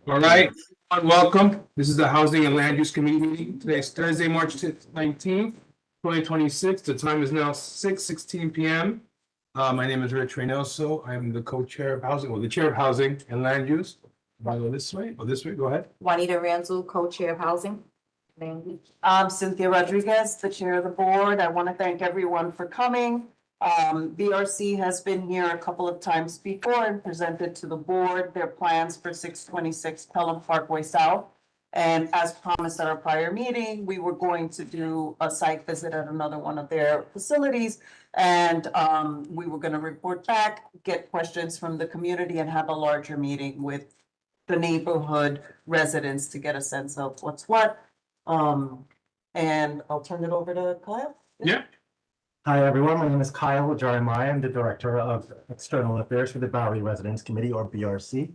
All right, welcome. This is the Housing and Land Use Committee meeting. Today is Thursday, March 19th, 2026. The time is now 6:16 p.m. My name is Rich Reynoso. I'm the co-chair of housing, or the chair of housing and land use. If I go this way, or this way, go ahead. Juanita Ranzel, co-chair of housing. I'm Cynthia Rodriguez, the chair of the board. I want to thank everyone for coming. BRC has been here a couple of times before and presented to the board their plans for 626 Pelham Parkway South. And as promised at our prior meeting, we were going to do a site visit at another one of their facilities. And we were going to report back, get questions from the community, and have a larger meeting with the neighborhood residents to get a sense of what's what. And I'll turn it over to Kyle. Yeah. Hi, everyone. My name is Kyle Jeremiah. I'm the Director of External Affairs for the Bowery Residents Committee, or BRC.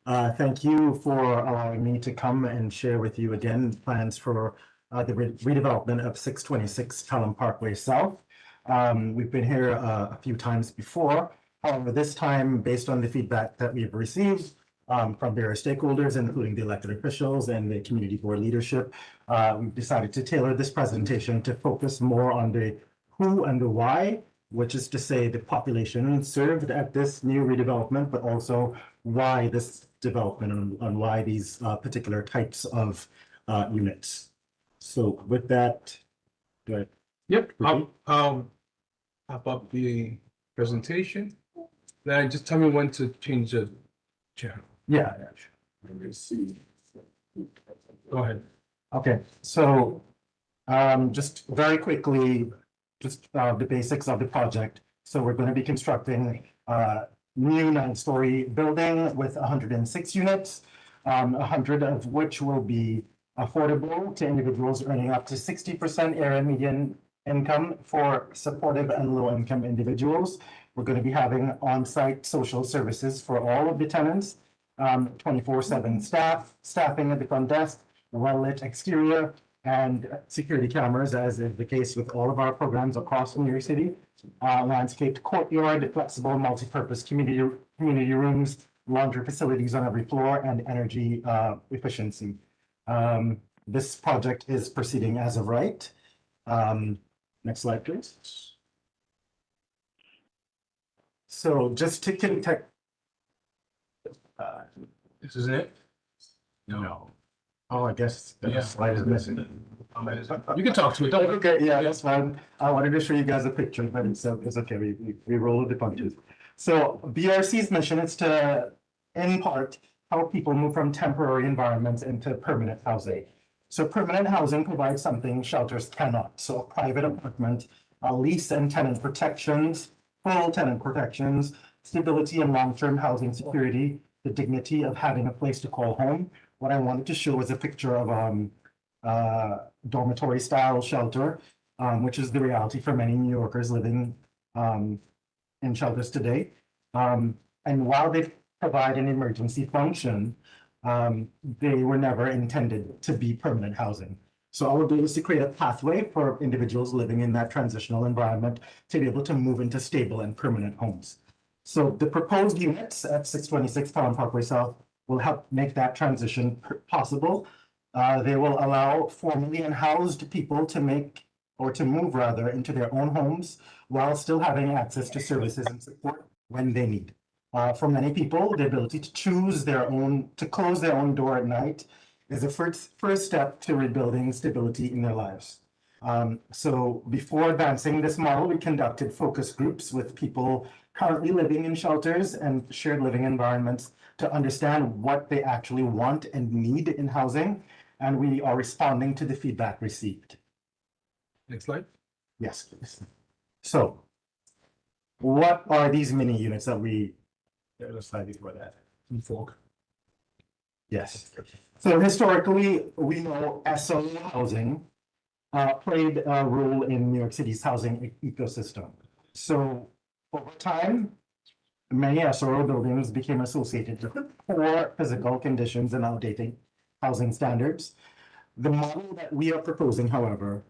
Thank you for allowing me to come and share with you again plans for the redevelopment of 626 Pelham Parkway South. We've been here a few times before. However, this time, based on the feedback that we've received from various stakeholders, including the elected officials and the community board leadership, we've decided to tailor this presentation to focus more on the who and the why, which is to say the population served at this new redevelopment, but also why this development and why these particular types of units. So with that, do I? Yep, I'll pop up the presentation. Then just tell me when to change the channel. Yeah. Go ahead. Okay, so just very quickly, just the basics of the project. So we're going to be constructing a new 9-story building with 106 units, 100 of which will be affordable to individuals earning up to 60% area median income for supportive and low-income individuals. We're going to be having on-site social services for all of the tenants, 24/7 staffing at the front desk, well-lit exterior, and security cameras, as is the case with all of our programs across New York City. Landscaped courtyard, flexible multi-purpose community rooms, laundry facilities on every floor, and energy efficiency. This project is proceeding as of right. Next slide, please. So just to context. This isn't it? No. Oh, I guess the Yeah. slide is missing. You can talk to it. Don't worry. Okay, yeah, that's fine. I wanted to show you guys a picture, but it's okay. We roll with the punches. So BRC's mission is to, in part, help people move from temporary environments into permanent housing. So permanent housing provides something shelters cannot. So a private apartment, a lease and tenant protections, full tenant protections, stability and long-term housing security, the dignity of having a place to call home. What I wanted to show is a picture of dormitory style shelter, which is the reality for many New Yorkers living in shelters today. And while they provide an emergency function, they were never intended to be permanent housing. So our goal is to create a pathway for individuals living in that transitional environment to be able to move into stable and permanent homes. So the proposed units at 626 Pelham Parkway South will help make that transition possible. They will allow formerly unhoused people to move rather into their own homes while still having access to services and support when they need. For many people, the ability to close their own door at night is the first step to rebuilding stability in their lives. So before advancing this model, we conducted focus groups with people currently living in shelters and shared living environments to understand what they actually want and need in housing. And we are responding to the feedback received. Next slide. Yes, please. So what are these mini units that there's a slide before that. Fork. Yes. So historically, we know SO housing played a role in New York City's housing ecosystem. So over time, many SRO buildings became associated with poor physical conditions and outdated housing standards. The model that we are proposing, however,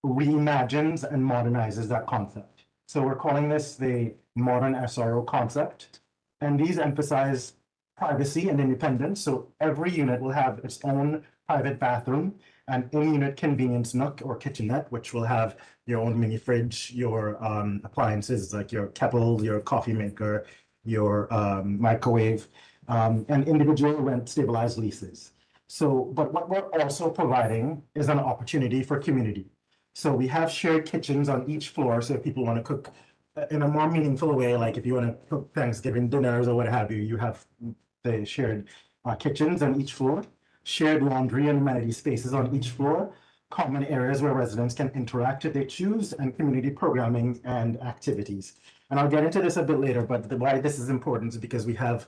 reimagines and modernizes that concept. So we're calling this the modern SRO concept. And these emphasize privacy and independence. So every unit will have its own private bathroom, an in-unit convenience nook or kitchenette, which will have your own mini fridge, your appliances like your kettle, your coffee maker, your microwave, and individual rent stabilized leases. So, but what we're also providing is an opportunity for community. So we have shared kitchens on each floor. So if people want to cook in a more meaningful way, like if you want to cook Thanksgiving dinners or what have you, you have the shared kitchens on each floor, shared laundry and amenity spaces on each floor, common areas where residents can interact if they choose, and community programming and activities. And I'll get into this a bit later, but why this is important is because we have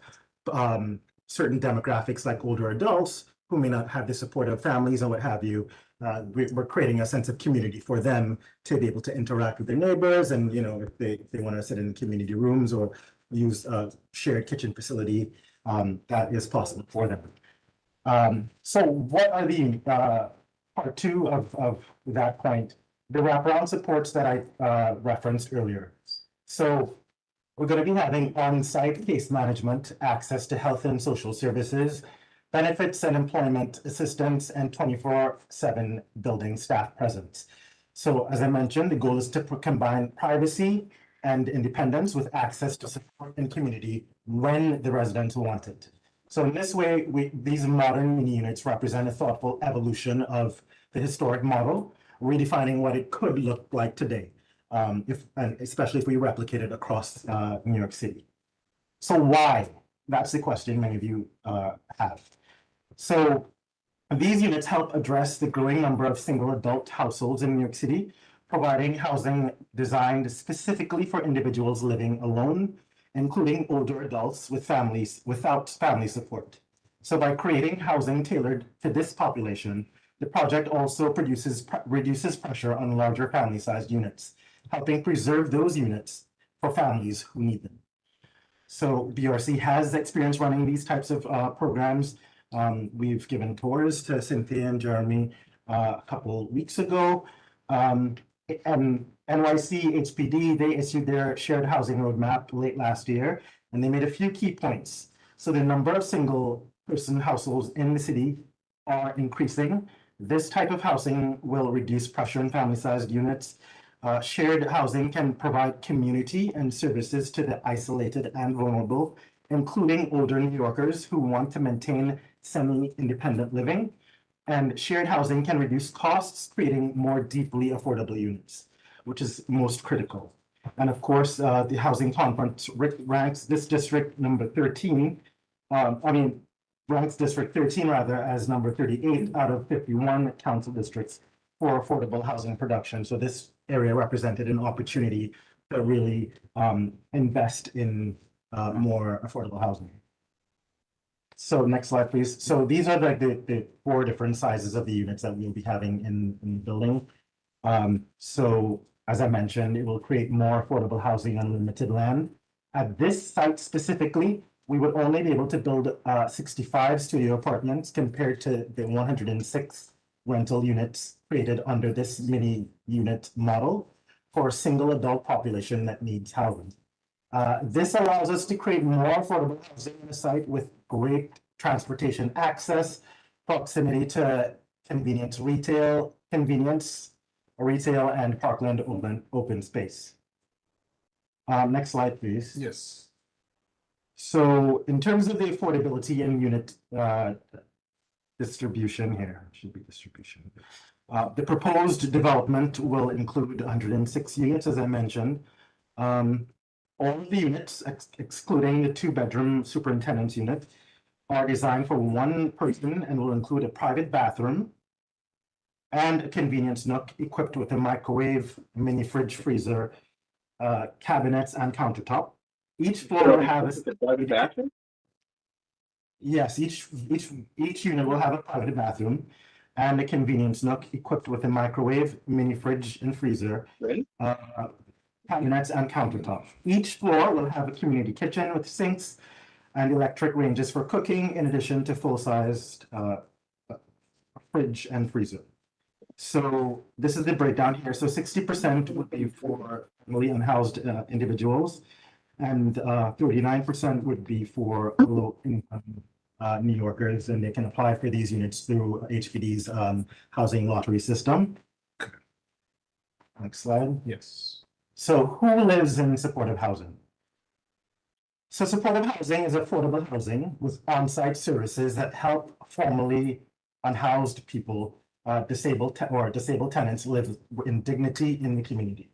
certain demographics like older adults who may not have the support of families or what have you. We're creating a sense of community for them to be able to interact with their neighbors, and if they want to sit in community rooms or use a shared kitchen facility, that is possible for them. So what are the part two of that point? The wraparound supports that I referenced earlier. So we're going to be having on-site case management, access to health and social services, benefits and employment assistance, and 24/7 building staff presence. So as I mentioned, the goal is to combine privacy and independence with access to support and community when the residents want it. So in this way, these modern mini units represent a thoughtful evolution of the historic model, redefining what it could look like today, and especially if we replicate it across New York City. So why? That's the question many of you have. So these units help address the growing number of single adult households in New York City, providing housing designed specifically for individuals living alone, including older adults with families without family support. So by creating housing tailored to this population, the project also reduces pressure on larger family-sized units, helping preserve those units for families who need them. So BRC has experience running these types of programs. We've given tours to Cynthia and Jeremy a couple weeks ago. NYC HPD, they issued their shared housing roadmap late last year, and they made a few key points. So the number of single person households in the city are increasing. This type of housing will reduce pressure on family-sized units. Shared housing can provide community and services to the isolated and vulnerable, including older New Yorkers who want to maintain semi-independent living. And shared housing can reduce costs, creating more deeply affordable units, which is most critical. And of course, the Housing Conference ranks this district number 13, ranks District 13 rather as number 38 out of 51 council districts for affordable housing production. So this area represented an opportunity to really invest in more affordable housing. So next slide, please. So these are like the 4 different sizes of the units that we'll be having in the building. So as I mentioned, it will create more affordable housing on limited land. At this site specifically, we would only be able to build 65 studio apartments compared to the 106 rental units created under this mini unit model for a single adult population that needs housing. This allows us to create more affordable housing on a site with great transportation access, proximity to convenience retail, and parkland open space. Next slide, please. Yes. So in terms of the affordability and unit distribution here, should be distribution. The proposed development will include 106 units, as I mentioned. All of the units, excluding the 2-bedroom superintendent's unit, are designed for 1 person and will include a private bathroom and a convenience nook equipped with a microwave, mini fridge, freezer, cabinets, and countertop. Each floor will have a private bathroom. Yes, each unit will have a private bathroom and a convenience nook equipped with a microwave, mini fridge, and freezer. Right. Cabinets and countertop. Each floor will have a community kitchen with sinks and electric ranges for cooking, in addition to full-sized fridge and freezer. So this is the breakdown here. So 60% would be for family unhoused individuals. And 39% would be for low income New Yorkers, and they can apply for these units through HPD's housing lottery system. Next slide. Yes. So who lives in supportive housing? So supportive housing is affordable housing with on-site services that help formerly unhoused people, disabled tenants live in dignity in the community.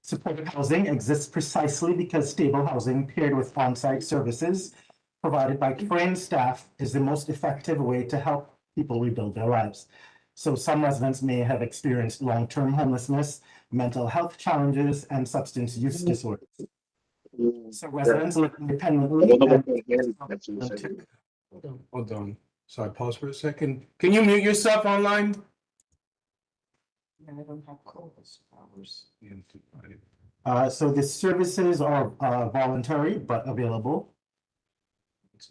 Supportive housing exists precisely because stable housing paired with on-site services provided by trained staff is the most effective way to help people rebuild their lives. So some residents may have experienced long-term homelessness, mental health challenges, and substance use disorders. So residents live independently. Hold on. So I pause for a second. Can you mute yourself online? I don't have closed hours. So the services are voluntary but available.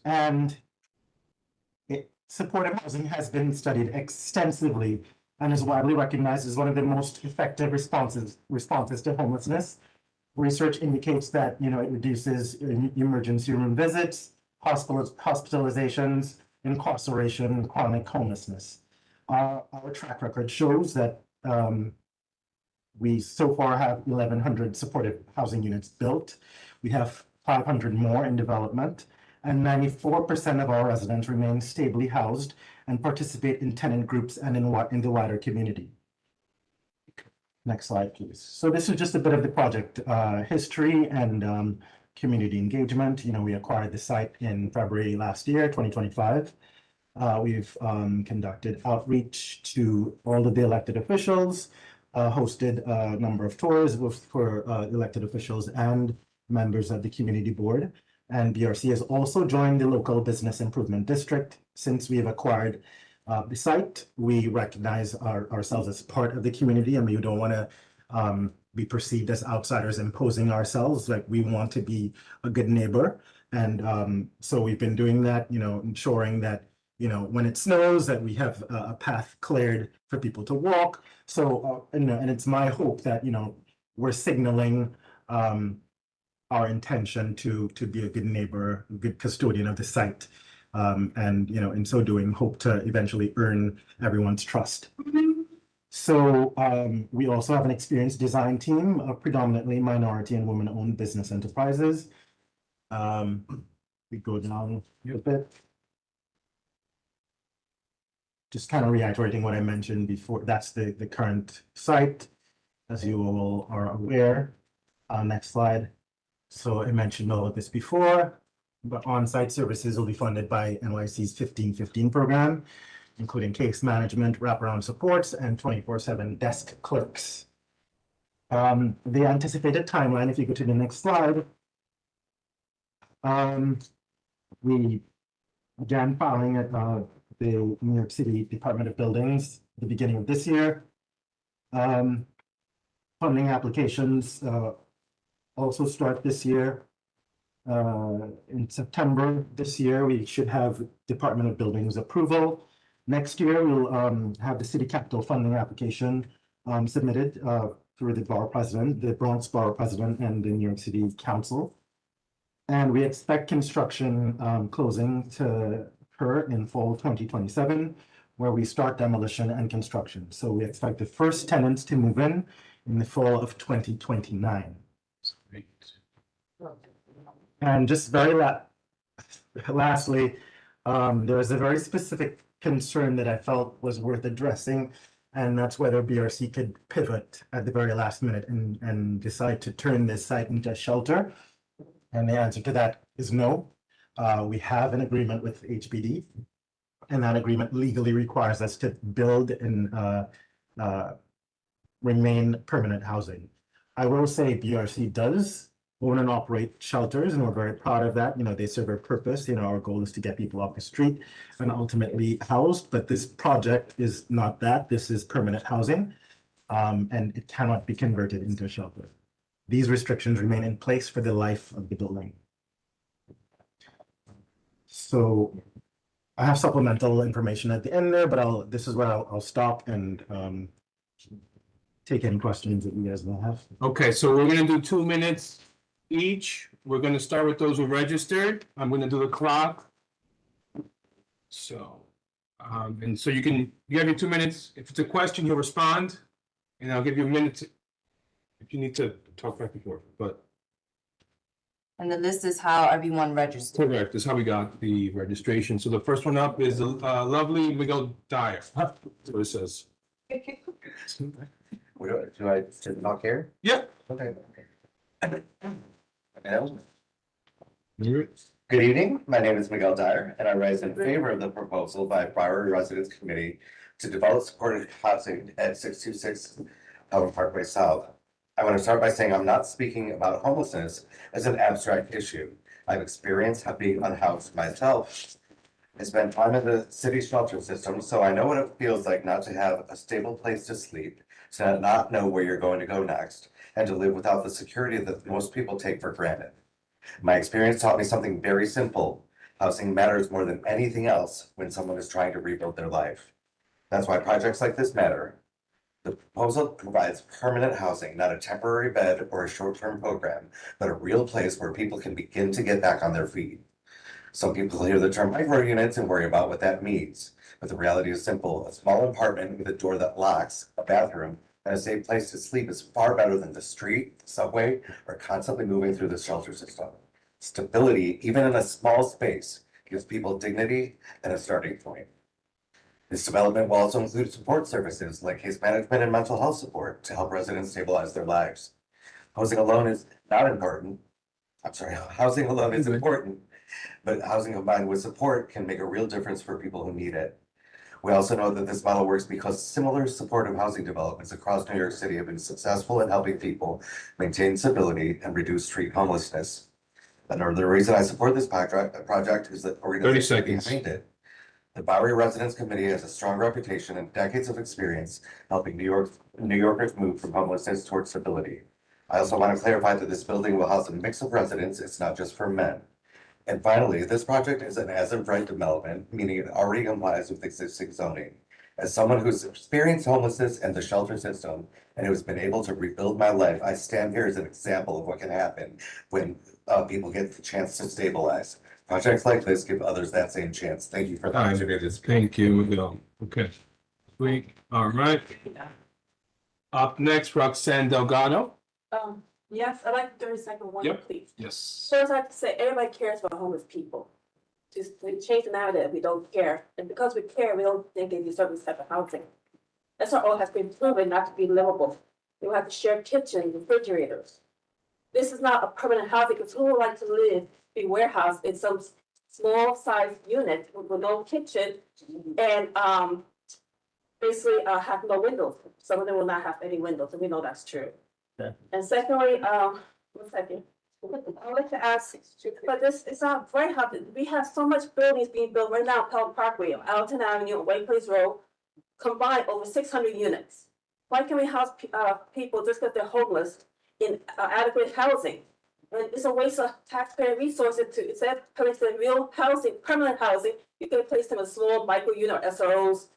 And supportive housing has been studied extensively and is widely recognized as one of the most effective responses to homelessness. Research indicates that, it reduces emergency room visits, hospitalizations, incarceration, chronic homelessness. Our track record shows that we so far have 1,100 supportive housing units built. We have 500 more in development, and 94% of our residents remain stably housed and participate in tenant groups and in the wider community. Next slide, please. So this is just a bit of the project history and community engagement. We acquired the site in February last year, 2025. We've conducted outreach to all of the elected officials, hosted a number of tours for elected officials and members of the community board. And BRC has also joined the local business improvement district. Since we have acquired the site, we recognize ourselves as part of the community, and we don't want to be perceived as outsiders imposing ourselves. Like, we want to be a good neighbor. And so we've been doing that, ensuring that, when it snows, that we have a path cleared for people to walk. So, and it's my hope that, we're signaling our intention to be a good neighbor, a good custodian of the site. And, in so doing, hope to eventually earn everyone's trust. So we also have an experienced design team of predominantly minority and women-owned business enterprises. We go down a bit. Just kind of reiterating what I mentioned before. That's the current site, as you all are aware. Next slide. So I mentioned all of this before, but on-site services will be funded by NYC's 1515 program, including case management, wraparound supports, and 24/7 desk clerks. The anticipated timeline, if you go to the next slide, we began filing at the New York City Department of Buildings at the beginning of this year. Funding applications also start this year. In September this year, we should have Department of Buildings approval. Next year, we'll have the city capital funding application submitted through the borough president, the Bronx Borough President, and the New York City Council. And we expect construction closing to occur in fall 2027, where we start demolition and construction. So we expect the first tenants to move in the fall of 2029. And just very lastly, there was a very specific concern that I felt was worth addressing, and that's whether BRC could pivot at the very last minute and decide to turn this site into a shelter. And the answer to that is no. We have an agreement with HPD, and that agreement legally requires us to build and remain permanent housing. I will say BRC does own and operate shelters, and we're very proud of that. They serve a purpose. Our goal is to get people off the street and ultimately housed, but this project is not that. This is permanent housing, and it cannot be converted into a shelter. These restrictions remain in place for the life of the building. So I have supplemental information at the end there, but this is where I'll stop and take any questions that you guys may have. Okay, so we're gonna do 2 minutes each. We're gonna start with those who registered. I'm gonna do the clock. So, and so you have your 2 minutes. If it's a question, you'll respond. And I'll give you a minute if you need to talk back and forth, but And then this is how everyone registered. correct, this is how we got the registration. So the first one up is lovely Miguel Dyer. That's what it says. Do I just talk here? Yeah. Okay. Good evening, my name is Miguel Dyer, and I rise in favor of the proposal by Priority Residence Committee to develop supported housing at 626 Howard Parkway South. I want to start by saying I'm not speaking about homelessness as an abstract issue. I've experienced being unhoused myself. I spent time in the city shelter system, so I know what it feels like not to have a stable place to sleep, to not know where you're going to go next, and to live without the security that most people take for granted. My experience taught me something very simple. Housing matters more than anything else when someone is trying to rebuild their life. That's why projects like this matter. The proposal provides permanent housing, not a temporary bed or a short-term program, but a real place where people can begin to get back on their feet. Some people hear the term micro units and worry about what that means, but the reality is simple. A small apartment with a door that locks, a bathroom, and a safe place to sleep is far better than the street, subway, or constantly moving through the shelter system. Stability, even in a small space, gives people dignity and a starting point. This development will also include support services like case management and mental health support to help residents stabilize their lives. Housing alone is important, but housing combined with support can make a real difference for people who need it. We also know that this model works because similar supportive housing developments across New York City have been successful in helping people maintain stability and reduce street homelessness. Another reason I support this project is that 30 seconds. behind it. The Bowery Residence Committee has a strong reputation and decades of experience helping New Yorkers move from homelessness towards stability. I also want to clarify that this building will house a mix of residents. It's not just for men. And finally, this project is an as-of-right development, meaning it already complies with existing zoning. As someone who's experienced homelessness and the shelter system and who's been able to rebuild my life, I stand here as an example of what can happen when people get the chance to stabilize. Projects like this give others that same chance. Thank you for the All right. opportunity to speak. Thank you, Miguel. Okay. Sweet. All right. Up next, Roxanne Delgado. Yes, I'd like 30-second one, Yep. please. Yes. First, I have to say, everybody cares about homeless people. Just to change the narrative, we don't care. And because we care, we don't think they deserve this type of housing. SRO has been proven not to be livable. You have to share kitchens, refrigerators. This is not a permanent housing, because who would like to live, be warehoused in some small sized unit with no kitchen and, basically, have no windows. Some of them will not have any windows, and we know that's true. Okay. And secondly, 1 second. I'd like to ask, but this is not very hard. We have so much buildings being built right now, Pelham Parkway, Alton Avenue, White Place Road, combined over 600 units. Why can't we house people just because they're homeless in adequate housing? And it's a waste of taxpayer resources to, instead of placing real housing, permanent housing, you can place them in small micro unit or SROs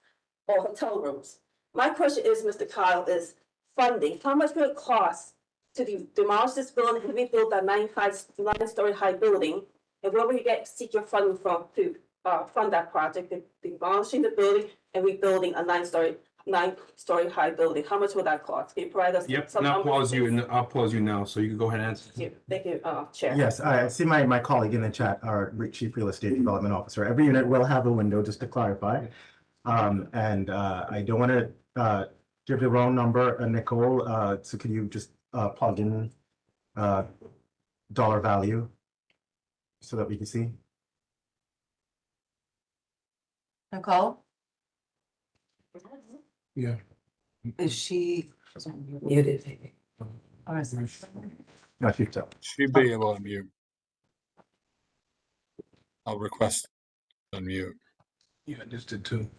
or hotel rooms. My question is, Mr. Kyle, is funding. How much will it cost to demolish this building and rebuild that 9-story high building? And where will you seek your funding from to fund that project, demolishing the building and rebuilding a 9-story high building? How much will that cost? Can you provide us? Yep, some and I'll numbers, pause you, please? and I'll pause you now, so you can go ahead and answer. Thank you, Chair. Yes, I see my colleague in the chat, our Chief Real Estate Development Officer. Every unit will have a window, just to clarify. I don't want to give the wrong number, Nicole, so can you just plug in dollar value so that we can see? Nicole, Yeah. is she? Muted. Or is it? No, she's up. She'd be able to mute. I'll request unmute. Yeah, I just did too.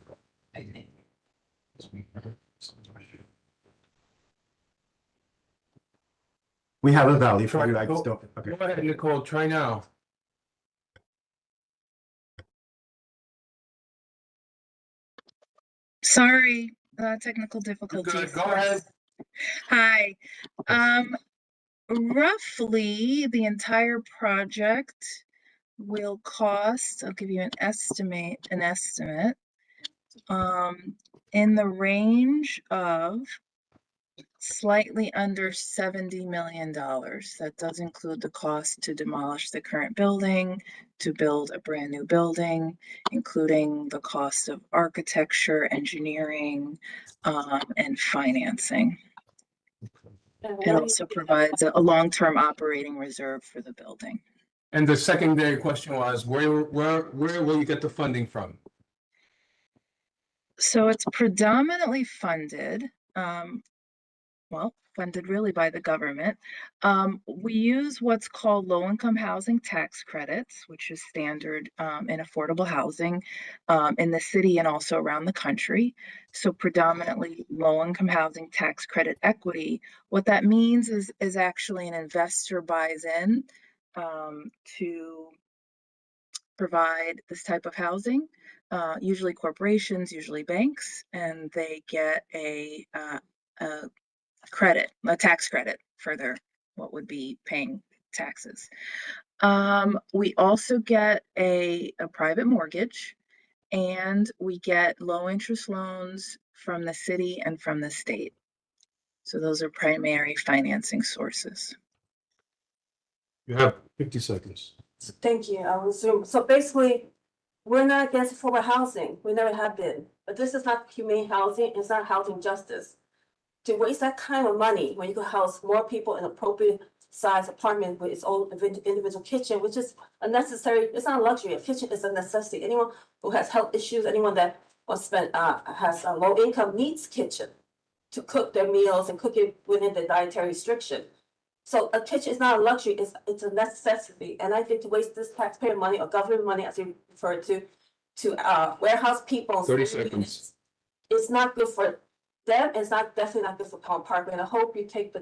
We have a value for you, I just don't, Go okay. ahead, Nicole, try now. Sorry, Technical You're difficulties. good. Go ahead. Hi. Roughly the entire project will cost, I'll give you an estimate, in the range of slightly under $70 million. That does include the cost to demolish the current building, to build a brand new building, including the cost of architecture, engineering, and financing. It also provides a long-term operating reserve for the building. And the secondary question was, where will you get the funding from? So it's predominantly funded, funded really by the government. We use what's called low-income housing tax credits, which is standard in affordable housing in the city and also around the country. So predominantly low-income housing tax credit equity. What that means is actually an investor buys in to provide this type of housing, usually corporations, usually banks, and they get a credit, a tax credit for their what would be paying taxes. We also get a private mortgage, and we get low interest loans from the city and from the state. So those are primary financing sources. You have 50 seconds. Thank you. I will assume, so basically, we're not against affordable housing. We never have been. But this is not humane housing. It's not housing justice. To waste that kind of money when you could house more people in appropriate size apartment with its own individual kitchen, which is a necessary, it's not a luxury. A kitchen is a necessity. Anyone who has health issues, anyone that wants to spend, has a low income needs kitchen to cook their meals and cook it within the dietary restriction. So a kitchen is not a luxury, it's a necessity. And I think to waste this taxpayer money or government money, as you refer to warehouse people. 30 seconds. It's not good for them, it's definitely not good for Pelham Parkway. And I hope you take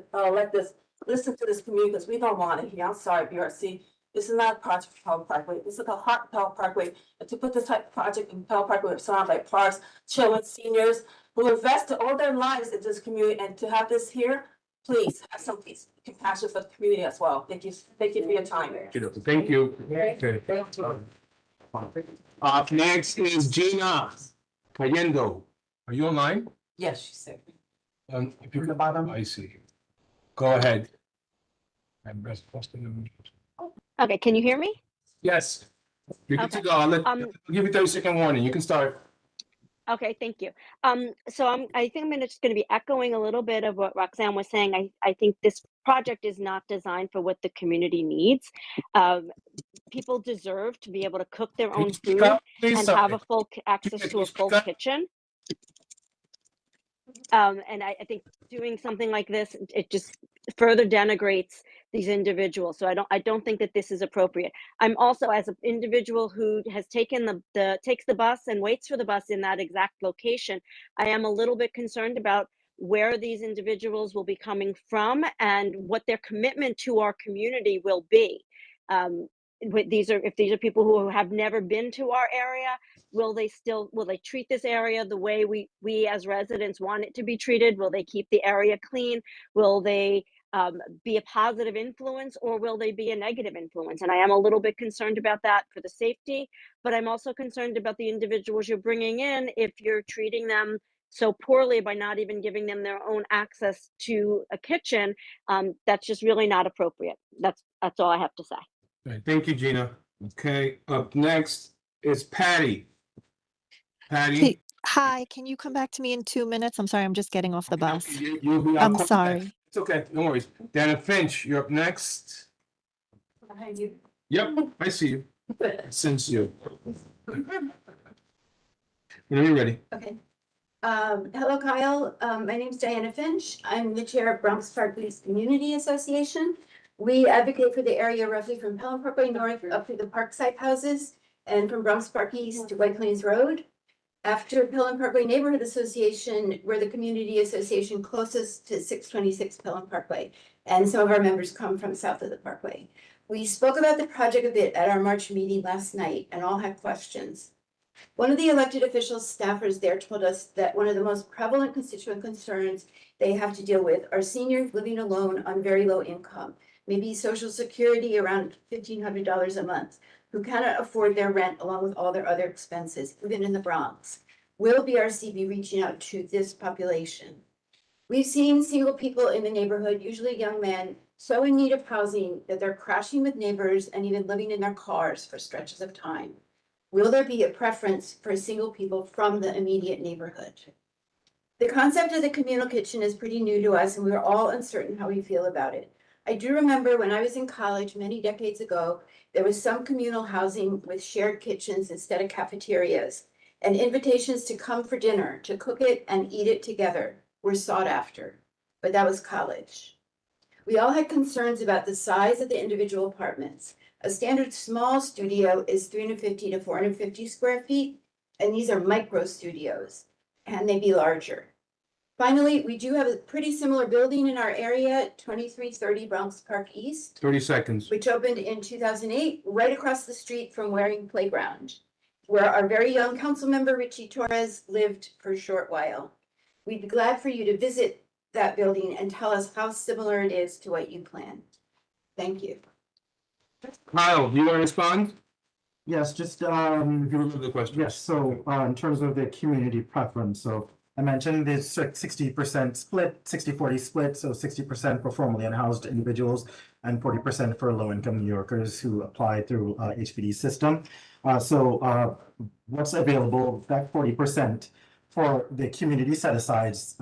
listen to this community, because we don't want it here. I'm sorry, BRC. This is not a project for Pelham Parkway. This is a heart of Pelham Parkway. And to put this type of project in Pelham Parkway, surrounded by parks, children, seniors, who invested all their lives in this community, and to have this here, please have some compassion for the community as well. Thank you for your time. Thank you. Okay. Up next is Gina Cayendo. Are you online? Yes, she said. If you're the bottom, I see. Go ahead. Okay, can you hear me? Yes. You're good to Okay. go. I'll give you 30-second warning. You can start. Okay, thank you. So I think I'm just gonna be echoing a little bit of what Roxanne was saying. I think this project is not designed for what the community needs. People deserve to be able to cook their Can you own speak food up, please? and Sorry. have a full access Can to you a full speak up? kitchen. And I think doing something like this, it just further denigrates these individuals. So I don't think that this is appropriate. I'm also, as an individual who has taken takes the bus and waits for the bus in that exact location, I am a little bit concerned about where these individuals will be coming from and what their commitment to our community will be. If these are people who have never been to our area, will they treat this area the way we as residents want it to be treated? Will they keep the area clean? Will they be a positive influence, or will they be a negative influence? And I am a little bit concerned about that for the safety, but I'm also concerned about the individuals you're bringing in if you're treating them so poorly by not even giving them their own access to a kitchen. That's just really not appropriate. That's all I have to say. All right, thank you, Gina. Okay, up next is Patty. Patty? Hi, can you come back to me in 2 minutes? I'm sorry, I'm just getting off the bus. You'll be. I'll I'm call you back. sorry. It's okay, no worries. Dana Finch, you're up next. Behind you. Yep, I see you. Since you. Whenever you're ready. Okay. Hello, Kyle. My name is Diana Finch. I'm the chair of Bronx Park Police Community Association. We advocate for the area roughly from Pelham Parkway North up to the Parkside houses and from Bronx Park East to White Plains Road. After Pelham Parkway Neighborhood Association, we're the community association closest to 626 Pelham Parkway. And some of our members come from south of the Parkway. We spoke about the project a bit at our March meeting last night and all had questions. One of the elected officials, staffers there told us that one of the most prevalent constituent concerns they have to deal with are seniors living alone on very low income, maybe social security around $1,500 a month, who cannot afford their rent along with all their other expenses, even in the Bronx. Will BRC be reaching out to this population? We've seen single people in the neighborhood, usually young men, so in need of housing that they're crashing with neighbors and even living in their cars for stretches of time. Will there be a preference for single people from the immediate neighborhood? The concept of the communal kitchen is pretty new to us and we're all uncertain how we feel about it. I do remember when I was in college many decades ago, there was some communal housing with shared kitchens instead of cafeterias, and invitations to come for dinner, to cook it and eat it together were sought after, but that was college. We all had concerns about the size of the individual apartments. A standard small studio is 350 to 450 square feet, and these are micro studios. Can they be larger? Finally, we do have a pretty similar building in our area, 2330 Bronx Park East, 30 seconds. which opened in 2008, right across the street from Waring Playground, where our very young council member Richie Torres lived for a short while. We'd be glad for you to visit that building and tell us how similar it is to what you planned. Thank you. Kyle, do you want to respond? Yes, just, You remember the question? yes, so, in terms of the community preference, so I mentioned this 60% split, 60-40 split, so 60% for formerly unhoused individuals and 40% for low-income New Yorkers who apply through HPD system. What's available, that 40% for the community set-asides,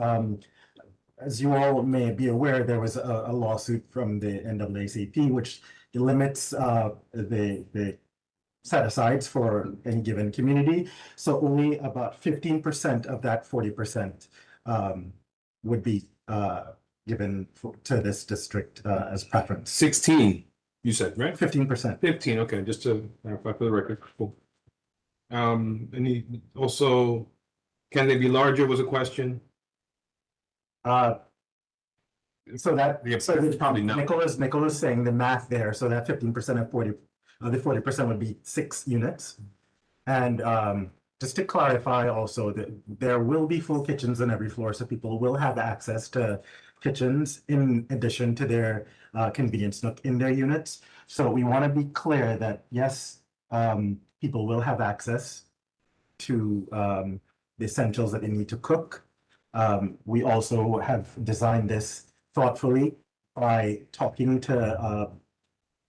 as you all may be aware, there was a lawsuit from the NAACP, which limits the set-asides for any given community. So only about 15% of that 40% would be given to this district as preference. 16, you said, right? 15%. 15, okay, just to clarify for the record. Cool. Also, can they be larger was a question. So that, Yeah, so probably not. Nicola's saying the math there, so that 15% of 40, the 40% would be 6 units. And just to clarify also that there will be full kitchens on every floor, so people will have access to kitchens in addition to their convenience nook in their units. So we want to be clear that yes, people will have access to the essentials that they need to cook. We also have designed this thoughtfully by talking to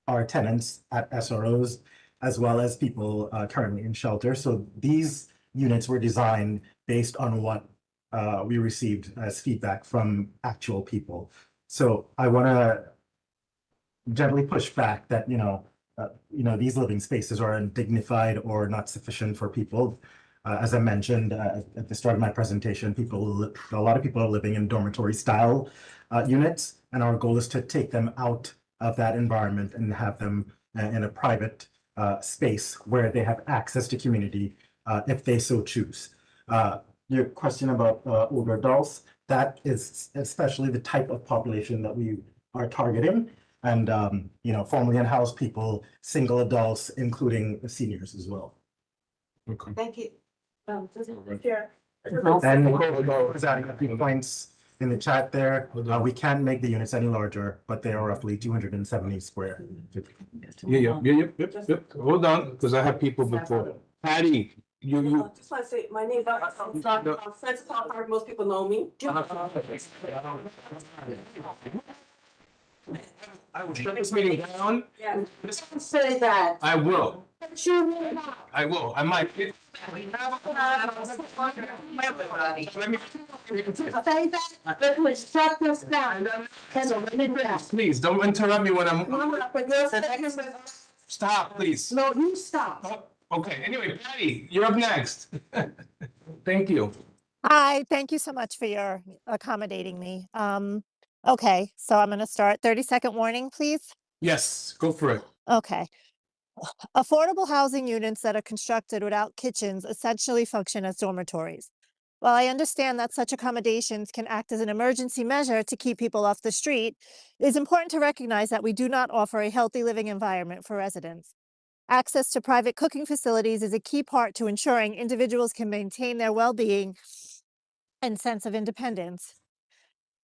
our tenants at SROs as well as people currently in shelter. So these units were designed based on what we received as feedback from actual people. So I want to gently push back that these living spaces are undignified or not sufficient for people. As I mentioned at the start of my presentation, a lot of people are living in dormitory style units, and our goal is to take them out of that environment and have them in a private space where they have access to community if they so choose. Your question about older adults, that is especially the type of population that we are targeting. And, formerly unhoused people, single adults, including seniors as well. Okay. Thank you. Chair. And Nicole is adding a few points in the chat there. We can't make the units any larger, but they are roughly 270 square. Yep. Hold on, because I have people before. Patty, you. Just want to say, my name is Francis Park, most people know me. I will shut this meeting down. Yeah. Say that. I will. You will not. I will. I might. Say that, but we shut this down. Please don't interrupt me when I'm. Stop, please. No, you stop. Okay, anyway, Patty, you're up next. Thank you. Hi, thank you so much for your accommodating me. Okay, so I'm going to start. 30-second warning, please. Yes, go for it. Okay. Affordable housing units that are constructed without kitchens essentially function as dormitories. While I understand that such accommodations can act as an emergency measure to keep people off the street, it is important to recognize that we do not offer a healthy living environment for residents. access to private cooking facilities is a key part to ensuring individuals can maintain their well-being and sense of independence.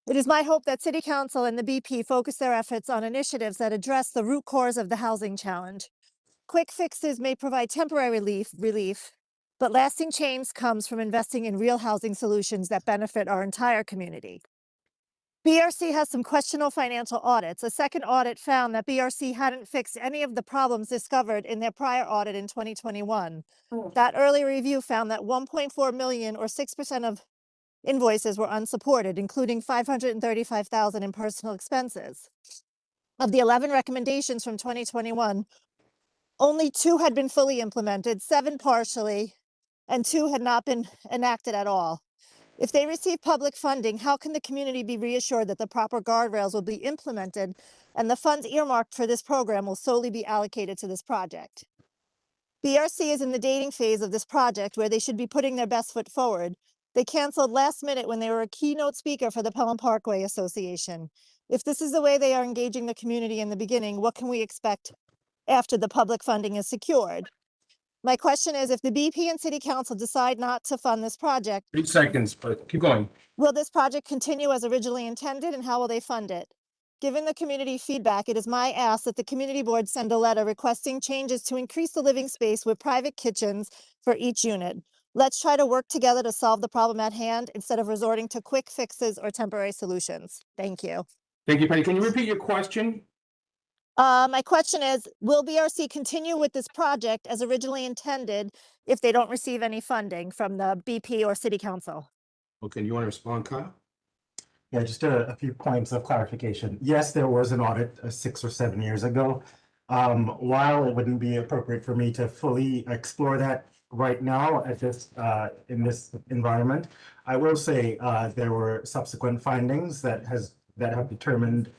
It is my hope that City Council and the BP focus their efforts on initiatives that address the root cause of the housing challenge. Quick fixes may provide temporary relief, but lasting change comes from investing in real housing solutions that benefit our entire community. BRC has some questionable financial audits. A second audit found that BRC hadn't fixed any of the problems discovered in their prior audit in 2021. That early review found that 1.4 million or 6% of invoices were unsupported, including 535,000 in personal expenses. Of the 11 recommendations from 2021, only 2 had been fully implemented, 7 partially, and 2 had not been enacted at all. If they receive public funding, how can the community be reassured that the proper guardrails will be implemented and the funds earmarked for this program will solely be allocated to this project? BRC is in the dating phase of this project where they should be putting their best foot forward. They canceled last minute when they were a keynote speaker for the Pelham Parkway Association. If this is the way they are engaging the community in the beginning, what can we expect after the public funding is secured? My question is, if the BP and City Council decide not to fund this project, 3 seconds, but keep going. will this project continue as originally intended, and how will they fund it? Given the community feedback, it is my ask that the community board send a letter requesting changes to increase the living space with private kitchens for each unit. Let's try to work together to solve the problem at hand instead of resorting to quick fixes or temporary solutions. Thank you. Thank you, Patty. Can you repeat your question? My question is, will BRC continue with this project as originally intended if they don't receive any funding from the BP or City Council? Okay, you want to respond, Kyle? Yeah, just a few points of clarification. Yes, there was an audit 6 or 7 years ago. While it wouldn't be appropriate for me to fully explore that right now at this in this environment, I will say there were subsequent findings that have determined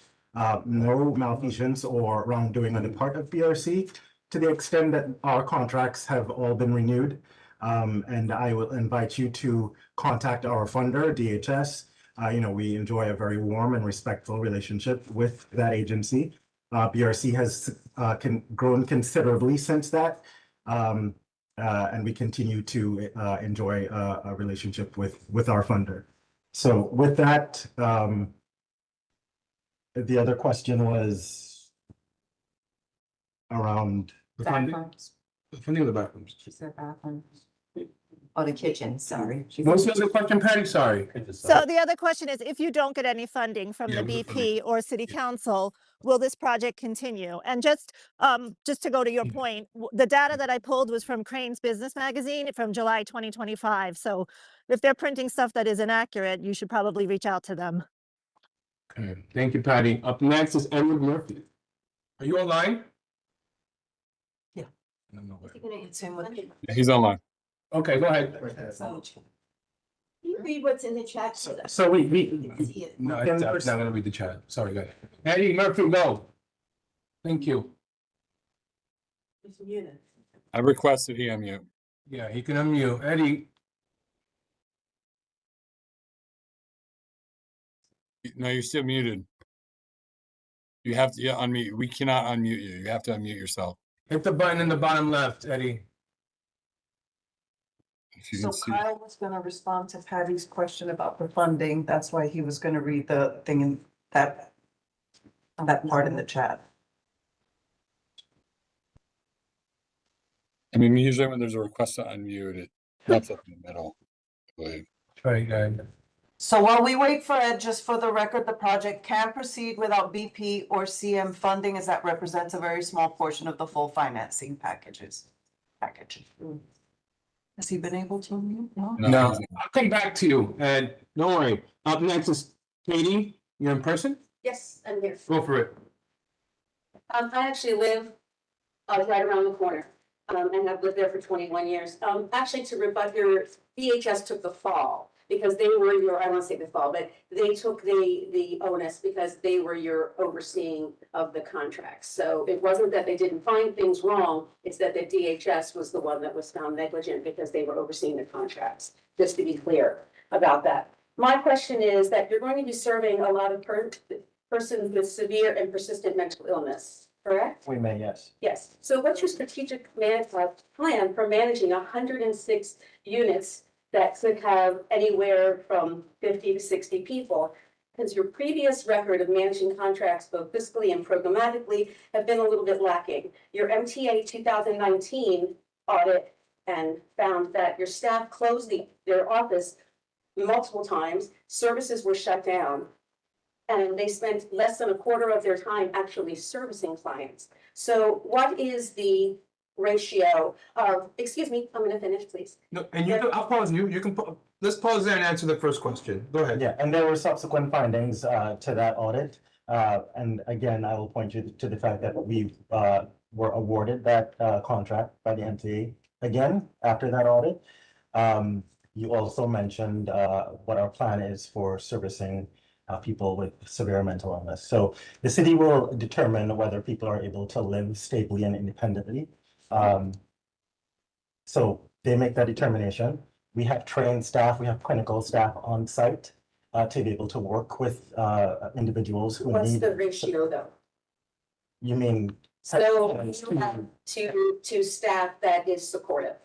no malfeasance or wrongdoing on the part of BRC, to the extent that our contracts have all been renewed. And I will invite you to contact our funder, DHS. We enjoy a very warm and respectful relationship with that agency. BRC has grown considerably since that. And we continue to enjoy a relationship with our funder. So with that, the other question was around The funding? Bathrooms. The funding of the bathrooms. She said bathrooms. Oh, the kitchen, sorry. What's the other question, Patty? Sorry. So the other question is, if you don't get any funding from Yeah, the what's the BP or City Council, will this project continue? And just to go to your point, the data that I pulled was from Crane's Business Magazine from July 2025. So if they're printing stuff that is inaccurate, you should probably reach out to them. Okay, thank you, Patty. Up next is Edward Murphy. Are you online? Yeah. I don't know where. You're gonna answer him with- Yeah, he's online. Okay, go ahead. Can you read what's in the chat? So we See it. No, I'm not gonna read the chat. Sorry, guys. Eddie Murphy, go. Thank you. It's muted. I requested he unmute. Yeah, he can unmute. Eddie, No, you're still muted. You have to unmute. We cannot unmute you. You have to unmute yourself. hit the button in the bottom left, Eddie. If you So can see. Kyle was gonna respond to Patty's question about the funding. That's why he was gonna read the thing in that part in the chat. I mean, usually when there's a request to unmute, it pops up in the middle, I believe. Try guys. So while we wait for Ed, just for the record, the project can proceed without BP or CM funding, as that represents a very small portion of the full financing package. Has he been able to? No. No, he's- I'll come back to you, Ed. Don't worry. Up next is Katie. You're in person? Yes, I'm here. Go for it. I actually live right around the corner, and I've lived there for 21 years. Actually, to rebut your, DHS took the fall because they were your, I won't say the fall, but they took the onus because they were your overseeing of the contracts. So it wasn't that they didn't find things wrong, it's that the DHS was the one that was found negligent because they were overseeing the contracts, just to be clear about that. My question is that you're going to be serving a lot of persons with severe and persistent mental illness, correct? We may, yes. Yes. So what's your strategic plan for managing 106 units that could have anywhere from 50 to 60 people? Because your previous record of managing contracts, both fiscally and programmatically, have been a little bit lacking. Your MTA 2019 audit and found that your staff closed their office multiple times, services were shut down, and they spent less than a quarter of their time actually servicing clients. So what is the ratio of, excuse me, I'm gonna finish, please. No, and I'll pause you. You can, let's pause there and answer the first question. Go ahead. Yeah, and there were subsequent findings to that audit. And again, I will point you to the fact that we were awarded that contract by the MTA again after that audit. You also mentioned what our plan is for servicing people with severe mental illness. So the city will determine whether people are able to live stably and independently. So they make that determination. We have trained staff, we have clinical staff on site to be able to work with individuals who What's need. the ratio though? You mean? So you have to staff that is supportive.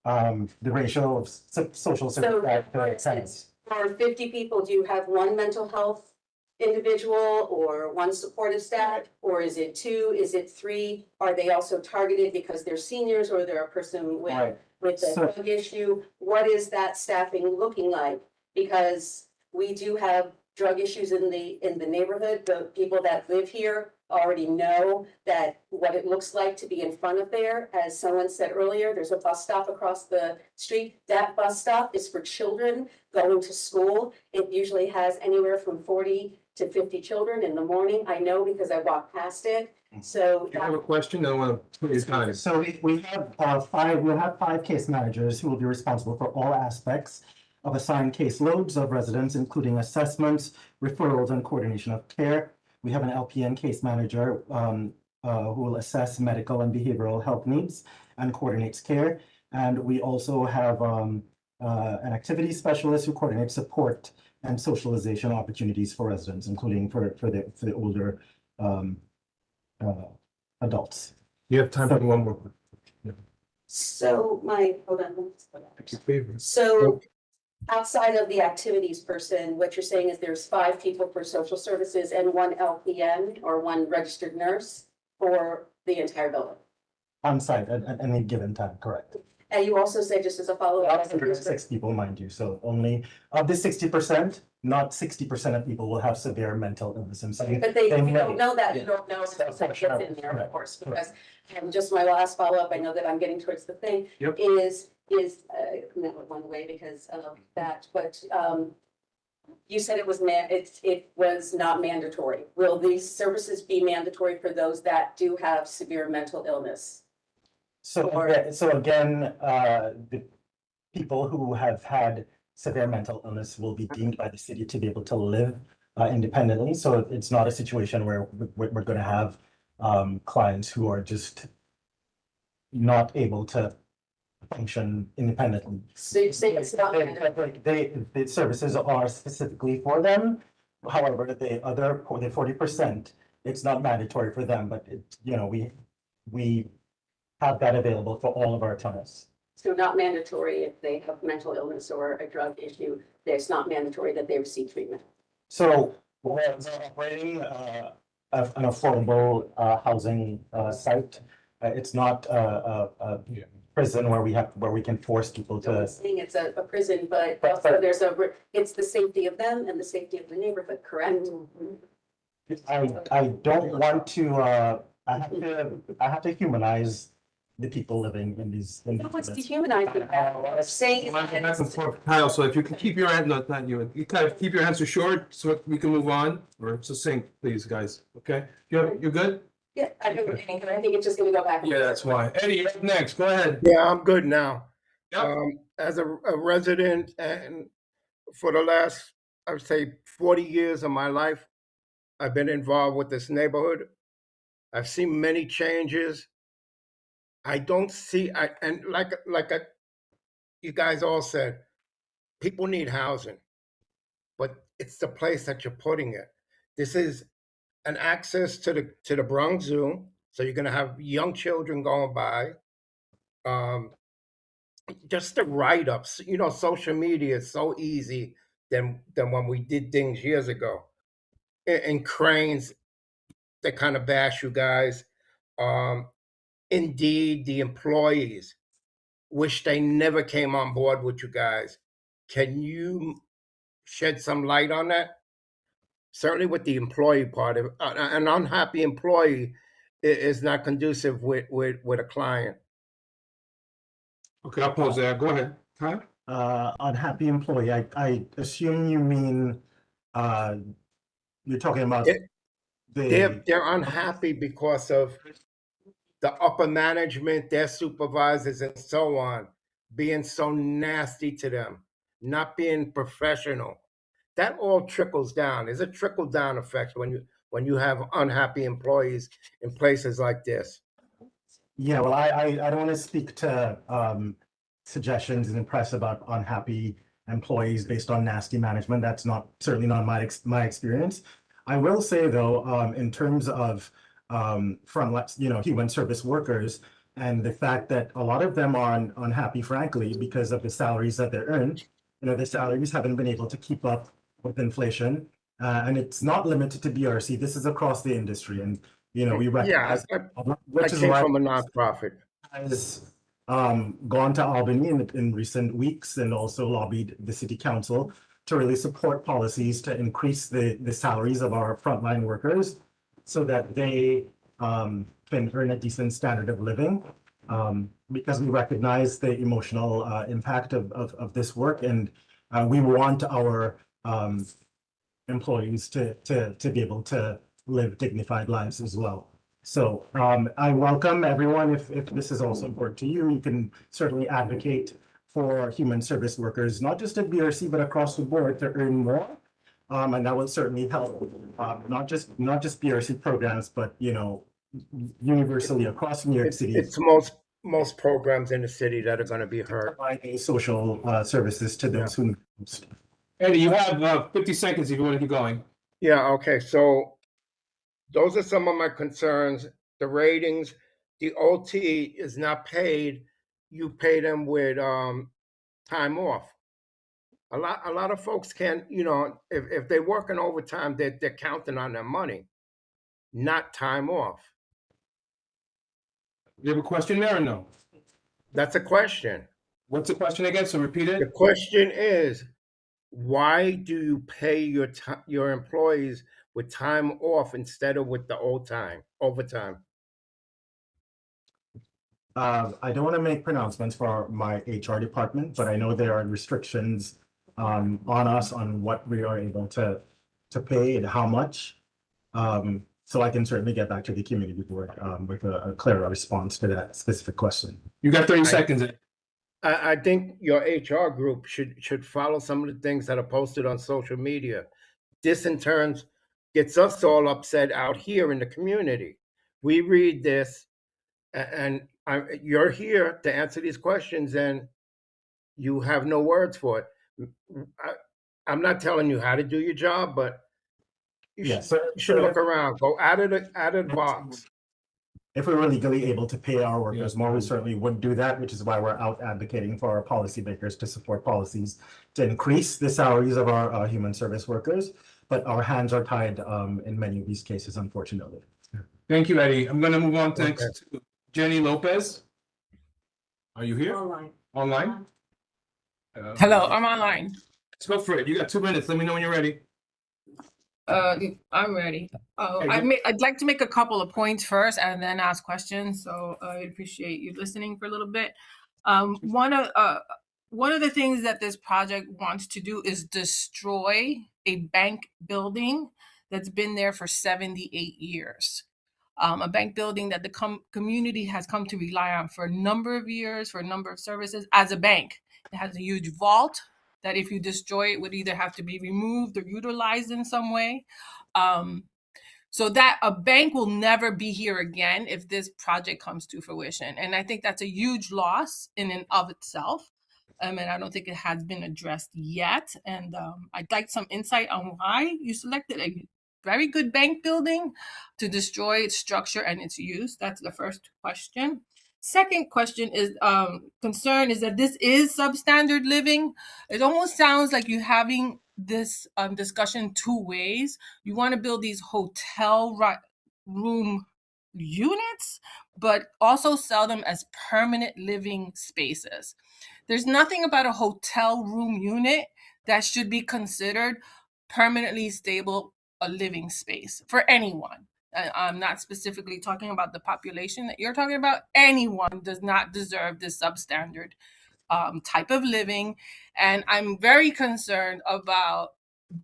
The ratio of social So service staff for to instance, attendance. for 50 people, do you have one mental health individual or one supportive staff? Or is it two? Is it three? Are they also targeted because they're seniors or they're a person Right. with a So- drug issue? What is that staffing looking like? Because we do have drug issues in the neighborhood. The people that live here already know that what it looks like to be in front of there. As someone said earlier, there's a bus stop across the street. That bus stop is for children going to school. It usually has anywhere from 40 to 50 children in the morning. I know because I walked past it. So You have a question? I want to put his time. So we have we'll have 5 case managers who will be responsible for all aspects of assigned caseloads of residents, including assessments, referrals, and coordination of care. We have an LPN case manager who will assess medical and behavioral health needs and coordinates care. And we also have an activity specialist who coordinates support and socialization opportunities for residents, including for the older adults. You have time for one more. So hold on. Pick your favorite. So outside of the activities person, what you're saying is there's 5 people for social services and 1 LPN or 1 registered nurse for the entire building. On site at any given time, correct. And you also said, just as a follow-up. 106 people, mind you, so only of the 60%, not 60% of people will have severe mental illness. And so But you may. don't know that, you Yeah. don't know until it gets in there, of Correct. course, because just my last follow-up, I know that I'm getting towards the thing, Yep. is not one way because of that, but you said it was it was not mandatory. Will these services be mandatory for those that do have severe mental illness? So again, the people who have had severe mental illness will be deemed by the city to be able to live independently. So it's not a situation where we're going to have clients who are just not able to function independently. So you say it's not mandatory. The services are specifically for them. However, the 40%, it's not mandatory for them, but we have that available for all of our tenants. So not mandatory if they have mental illness or a drug issue, it's not mandatory that they receive treatment. So we're operating an affordable housing site. It's not a prison where we can force people So I'm to. saying it's a prison, but But- also it's the safety of them and the safety of the neighborhood, correct? I don't want to, I have to humanize the people living in these. No one's dehumanizing that. What I'm saying is Back and that forth, Kyle, so if you can keep your hand, no, not you, you kind of keep your answer short so we can move on, or succinct, please, guys, okay? You're good? yeah, I think it's just gonna go back. and Yeah, forth. that's why. Eddie, you're up next, go ahead. Yeah, I'm good now. Yep. As a resident and for the last, I would say 40 years of my life, I've been involved with this neighborhood. I've seen many changes. I don't see, and like you guys all said, people need housing, but it's the place that you're putting it. This is an access to the Bronx Zoo. So you're gonna have young children going by. Just the write-ups, social media is so easy than when we did things years ago. And Cranes, they kind of bash you guys. Indeed, the employees wish they never came on board with you guys. Can you shed some light on that? Certainly with the employee part of an unhappy employee is not conducive with a client. Okay, I'll pause there. Go ahead. Kyle? Unhappy employee, I assume you mean, you're talking about They're unhappy because of the upper management, their supervisors and so on, being so nasty to them, not being professional. That all trickles down. There's a trickle down effect when you have unhappy employees in places like this. Yeah, well, I don't want to speak to suggestions in the press about unhappy employees based on nasty management. That's certainly not my experience. I will say though, in terms of human service workers, and the fact that a lot of them are unhappy, frankly, because of the salaries that they earn. The salaries haven't been able to keep up with inflation, and it's not limited to BRC. This is across the industry, and we recognize. I came from a nonprofit. Has gone to Albany in recent weeks and also lobbied the city council to really support policies to increase the salaries of our frontline workers so that they can earn a decent standard of living, because we recognize the emotional impact of this work, and we want our employees to be able to live dignified lives as well. So I welcome everyone. If this is also important to you, you can certainly advocate for human service workers, not just at BRC, but across the board to earn more. And that will certainly help, not just BRC programs, but, universally across New York City. It's most programs in the city that are going to be hurt. Providing social services to those who need most. Eddie, you have 50 seconds if you want to keep going. Yeah, okay. So those are some of my concerns. The ratings, the OT is not paid. You pay them with time off. A lot of folks can't, if they're working overtime, they're counting on their money, not time off. You have a question there or no? That's a question. What's the question again? So repeat it. The question is, why do you pay your employees with time off instead of with the overtime? I don't want to make pronouncements for my HR department, but I know there are restrictions on us on what we are able to pay and how much. So I can certainly get back to the community board with a clearer response to that specific question. You got 30 seconds. I think your HR group should follow some of the things that are posted on social media. This in turn gets us all upset out here in the community. We read this and you're here to answer these questions and you have no words for it. I'm not telling you how to do your job, but you should look around, go out of the box. If we were legally able to pay our workers more, we certainly would do that, which is why we're out advocating for our policymakers to support policies to increase the salaries of our human service workers. But our hands are tied in many of these cases, unfortunately. Thank you, Eddie. I'm going to move on to Jenny Lopez. Are you here? Online? Hello, I'm online. Let's go for it. You got 2 minutes. Let me know when you're ready. I'm ready. I'd like to make a couple of points first and then ask questions. So I appreciate you listening for a little bit. One of the things that this project wants to do is destroy a bank building that's been there for 78 years. A bank building that the community has come to rely on for a number of years, for a number of services as a bank. It has a huge vault that if you destroy it would either have to be removed or utilized in some way. So that a bank will never be here again if this project comes to fruition. And I think that's a huge loss in and of itself. And I don't think it has been addressed yet. And I'd like some insight on why you selected very good bank building to destroy its structure and its use? That's the first question. Second question is concern is that this is substandard living. It almost sounds like you're having this discussion two ways. You want to build these hotel room units, but also sell them as permanent living spaces. There's nothing about a hotel room unit that should be considered permanently stable a living space for anyone. I'm not specifically talking about the population that you're talking about. Anyone does not deserve this substandard type of living. And I'm very concerned about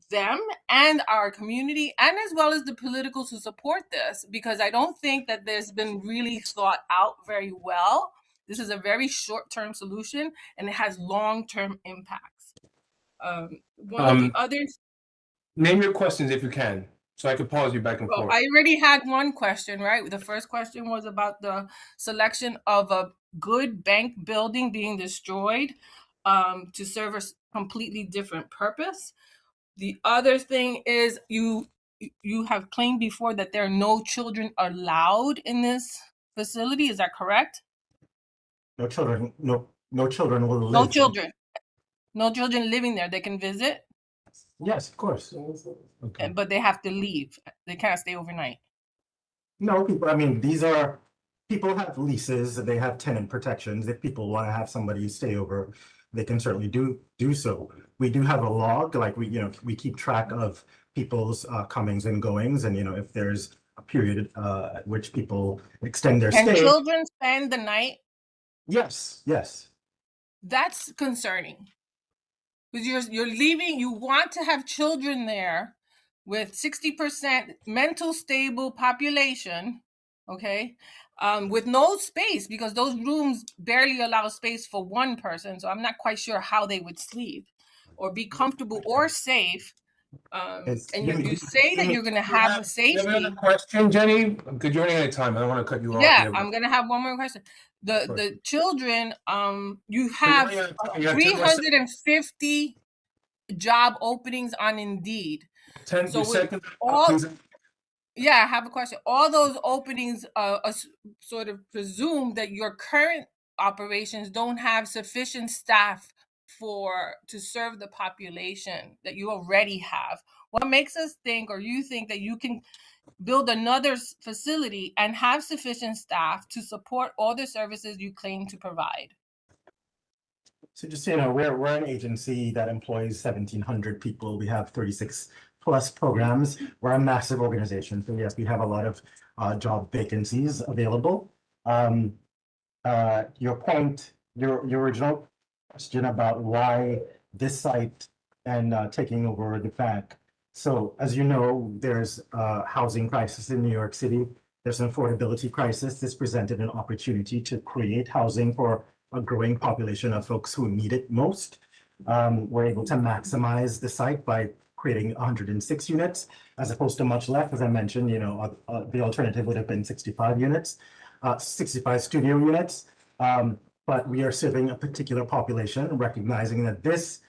them and our community, and as well as the politicals who support this, because I don't think that there's been really thought out very well. This is a very short-term solution, and it has long-term impacts. One of the others. Name your questions if you can, so I could pause you back and Well, forth. I already had one question, right? The first question was about the selection of a good bank building being destroyed to serve a completely different purpose. The other thing is you have claimed before that there are no children allowed in this facility. Is that correct? No children, no children will live. No children. No children living there. They can visit. Yes, of course. Okay. But they have to leave. They can't stay overnight. No, people, I mean, people have leases, they have tenant protections. If people want to have somebody stay over, they can certainly do so. We do have a log, like we keep track of people's comings and goings, and if there's a period at which people extend their Can stay. children spend the night? Yes. That's concerning. Because you're leaving, you want to have children there with 60% mental stable population, okay, with no space, because those rooms barely allow space for one person. So I'm not quite sure how they would sleep or be comfortable or safe. And you say that you're going to have a safety. You have another question, Jenny? Because you're running out of time. I don't want to cut you off. Yeah, I'm going to have one more question. The children, you have 350 job openings on Indeed. 10 So seconds. Yeah, I have a question. All those openings sort of presume that your current operations don't have sufficient staff to serve the population that you already have. What makes us think, or you think, that you can build another facility and have sufficient staff to support all the services you claim to provide? So just so you know, we're an agency that employs 1,700 people. We have 36 plus programs. We're a massive organization. So yes, we have a lot of job vacancies available. Your point, your original question about why this site and taking over the bank. So as you know, there's a housing crisis in New York City. There's an affordability crisis. This presented an opportunity to create housing for a growing population of folks who need it most. We're able to maximize the site by creating 106 units, as opposed to much less. As I mentioned, the alternative would have been 65 units, 65 studio units. But we are serving a particular population, recognizing that this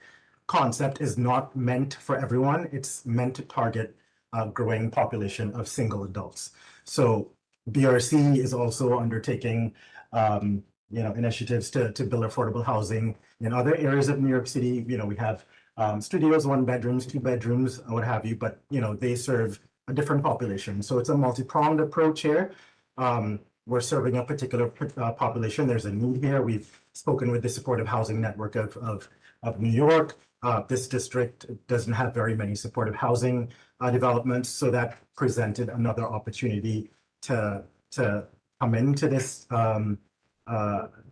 concept is not meant for everyone. It's meant to target a growing population of single adults. So BRC is also undertaking initiatives to build affordable housing in other areas of New York City. We have studios, 1 bedrooms, 2 bedrooms, what have you, but they serve a different population. So it's a multi-pronged approach here. We're serving a particular population. There's a need here. We've spoken with the Supportive Housing Network of New York. This district doesn't have very many supportive housing developments, so that presented another opportunity to come into this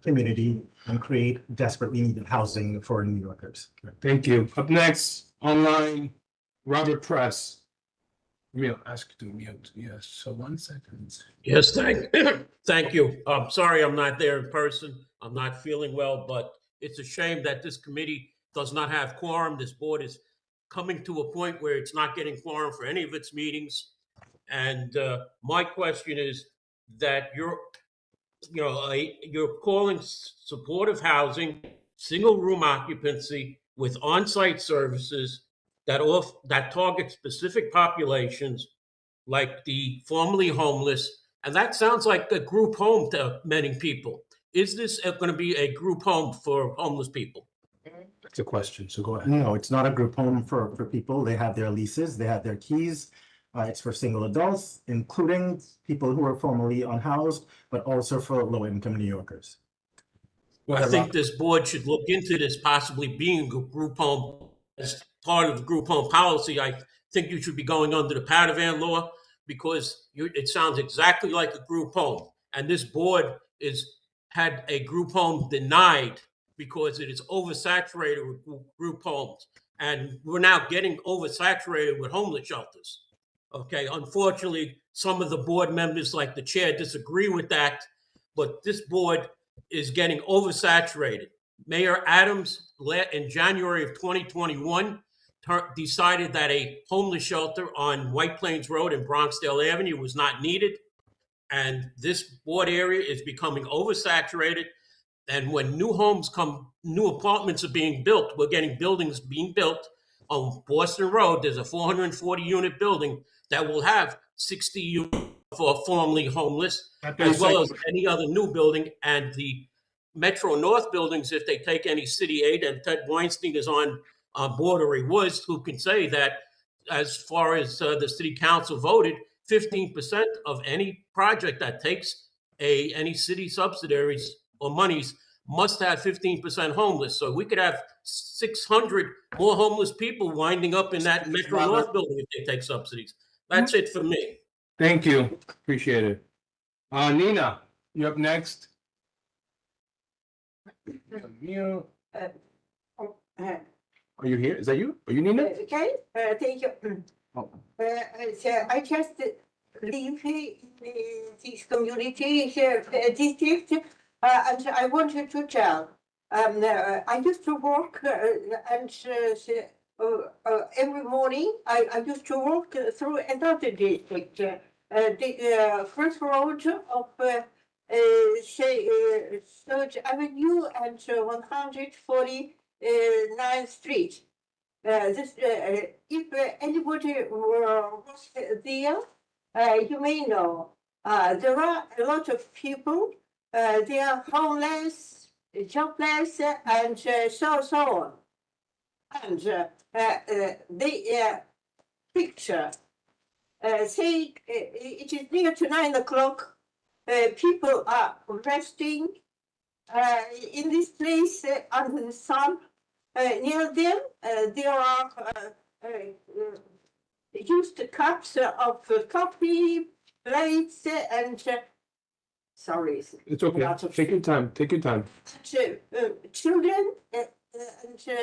community and create desperately needed housing for New Yorkers. Thank you. Up next, online, Robert Press. I'll ask you to mute. Yes, so 1 second. Yes, thank you. I'm sorry I'm not there in person. I'm not feeling well, but it's a shame that this committee does not have quorum. This board is coming to a point where it's not getting quorum for any of its meetings. And my question is that you're calling supportive housing, single room occupancy with on-site services that target specific populations like the formerly homeless, and that sounds like a group home to many people. Is this going to be a group home for homeless people? That's a question, so go ahead. No, it's not a group home for people. They have their leases, they have their keys. It's for single adults, including people who are formerly unhoused, but also for low-income New Yorkers. I think this board should look into this possibly being a group home as part of the group home policy. I think you should be going under the Padovan law because it sounds exactly like a group home. And this board had a group home denied because it is oversaturated with group homes. And we're now getting oversaturated with homeless shelters. Okay, unfortunately, some of the board members, like the chair, disagree with that, but this board is getting oversaturated. Mayor Adams, in January of 2021, decided that a homeless shelter on White Plains Road and Bronxdale Avenue was not needed. And this board area is becoming oversaturated. And when new apartments are being built, we're getting buildings being built on Boston Road. There's a 440 unit building that will have 60 units for formerly homeless, as well as any other new building. And the Metro North buildings, if they take any city aid, and Ted Weinstein is on board, or he was, who can say that as far as the city council voted, 15% of any project that takes any city subsidiaries or monies must have 15% homeless. So we could have 600 more homeless people winding up in that Metro North building if they take subsidies. That's it for me. Thank you. Appreciate it. Nina, you up next. You. Are you here? Is that you? Are you Nina? Okay, thank you. I just live in this community district, and I wanted to tell. I used to work and every morning I used to walk through another district, the first road of Third Avenue and 149th Street. If anybody was there, you may know there are a lot of people. They are homeless, jobless, and so on. And the picture saying it is near to 9 o'clock. People are resting in this place under the sun. Near them, there are used cups of coffee, plates, and sorry. It's okay. Take your time. Take your time. Children and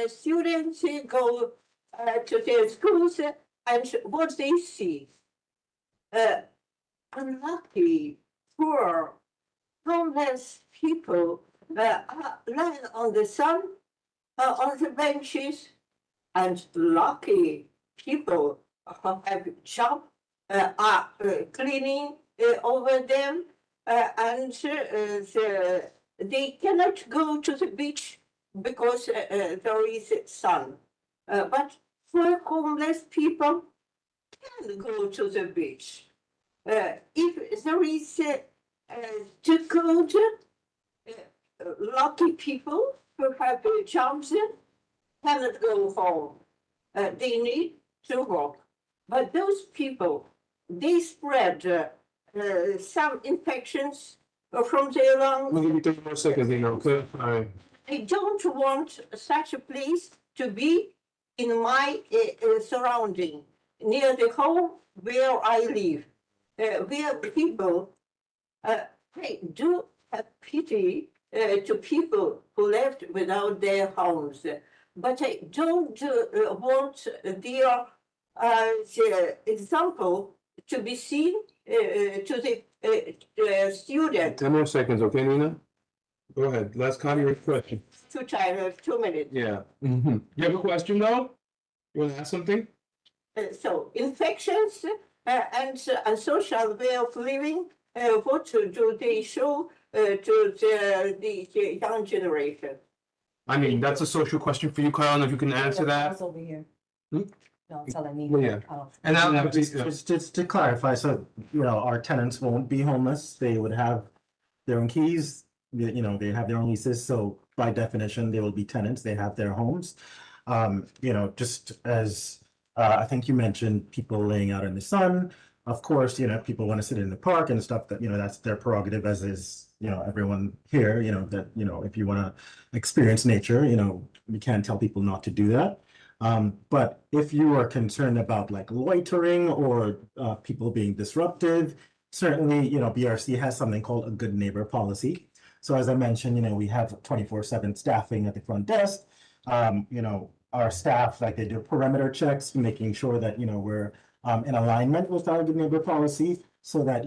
students go to their schools, and what they see, unlucky, poor, homeless people are lying on the sun, on the benches, and lucky people who have a job are cleaning over them, and they cannot go to the beach because there is sun. But for homeless people can go to the beach. If there is too cold, lucky people who have jobs cannot go home. They need to work. But those people, they spread some infections from their lungs. We'll give you 30 more seconds, Nina. Okay. All right. I don't want such a place to be in my surrounding, near the home where I live, where people, I do have pity to people who left without their homes, but I don't want their example to be seen to the student. 10 more seconds, okay, Nina? Go ahead. Last comment or question. Too tired, 2 minutes. Yeah. You have a question though? You want to ask something? So infections and social way of living, what do they show to the young generation? I mean, that's a social question for you, Kyle, and if you can answer that. Over here. Don't tell any. Yeah. And that would be, Just to clarify, so, our tenants won't be homeless, they would have their own keys, they have their own leases, so by definition, they will be tenants, they have their homes. Just as, I think you mentioned people laying out in the sun, of course, if people want to sit in the park and stuff, that, that's their prerogative, as is, everyone here, that, if you want to experience nature, we can't tell people not to do that. But if you are concerned about like loitering or people being disruptive, certainly, BRC has something called a good neighbor policy. So as I mentioned, we have 24/7 staffing at the front desk. Our staff, like they do perimeter checks, making sure that, we're in alignment with our good neighbor policy so that,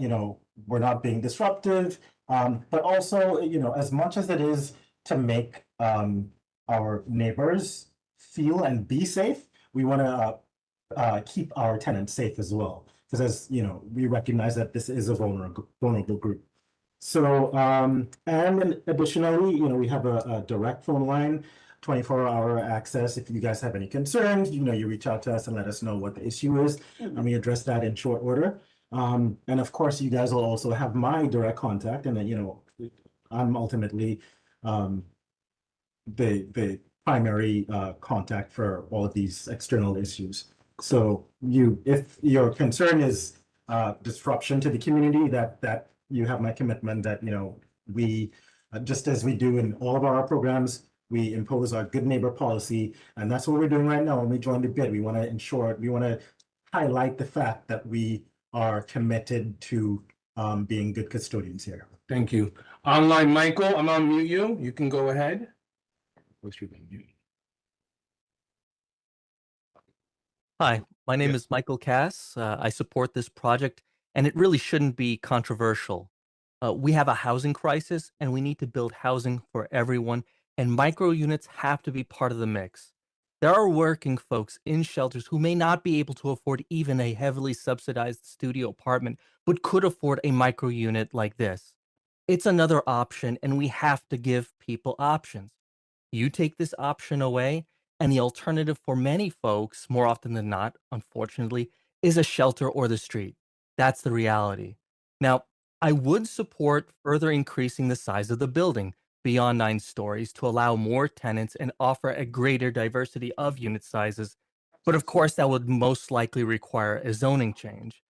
we're not being disruptive. But also, as much as it is to make our neighbors feel and be safe, we want to keep our tenants safe as well. Because as we recognize that this is a vulnerable group. So, and additionally, we have a direct phone line, 24-hour access. If you guys have any concerns, you reach out to us and let us know what the issue is, and we address that in short order. And of course, you guys will also have my direct contact, and then, I'm ultimately the primary contact for all of these external issues. So if your concern is disruption to the community, that you have my commitment that, we, just as we do in all of our programs, we impose our good neighbor policy, and that's what we're doing right now. When we join the bid, we want to highlight the fact that we are committed to being good custodians here. thank you. Online, Michael, I'm gonna mute you. You can go ahead. Hi, my name is Michael Cass. I support this project, and it really shouldn't be controversial. We have a housing crisis, and we need to build housing for everyone, and micro units have to be part of the mix. There are working folks in shelters who may not be able to afford even a heavily subsidized studio apartment, but could afford a micro unit like this. It's another option, and we have to give people options. You take this option away, and the alternative for many folks, more often than not, unfortunately, is a shelter or the street. That's the reality. Now, I would support further increasing the size of the building beyond 9 stories to allow more tenants and offer a greater diversity of unit sizes. But of course, that would most likely require a zoning change.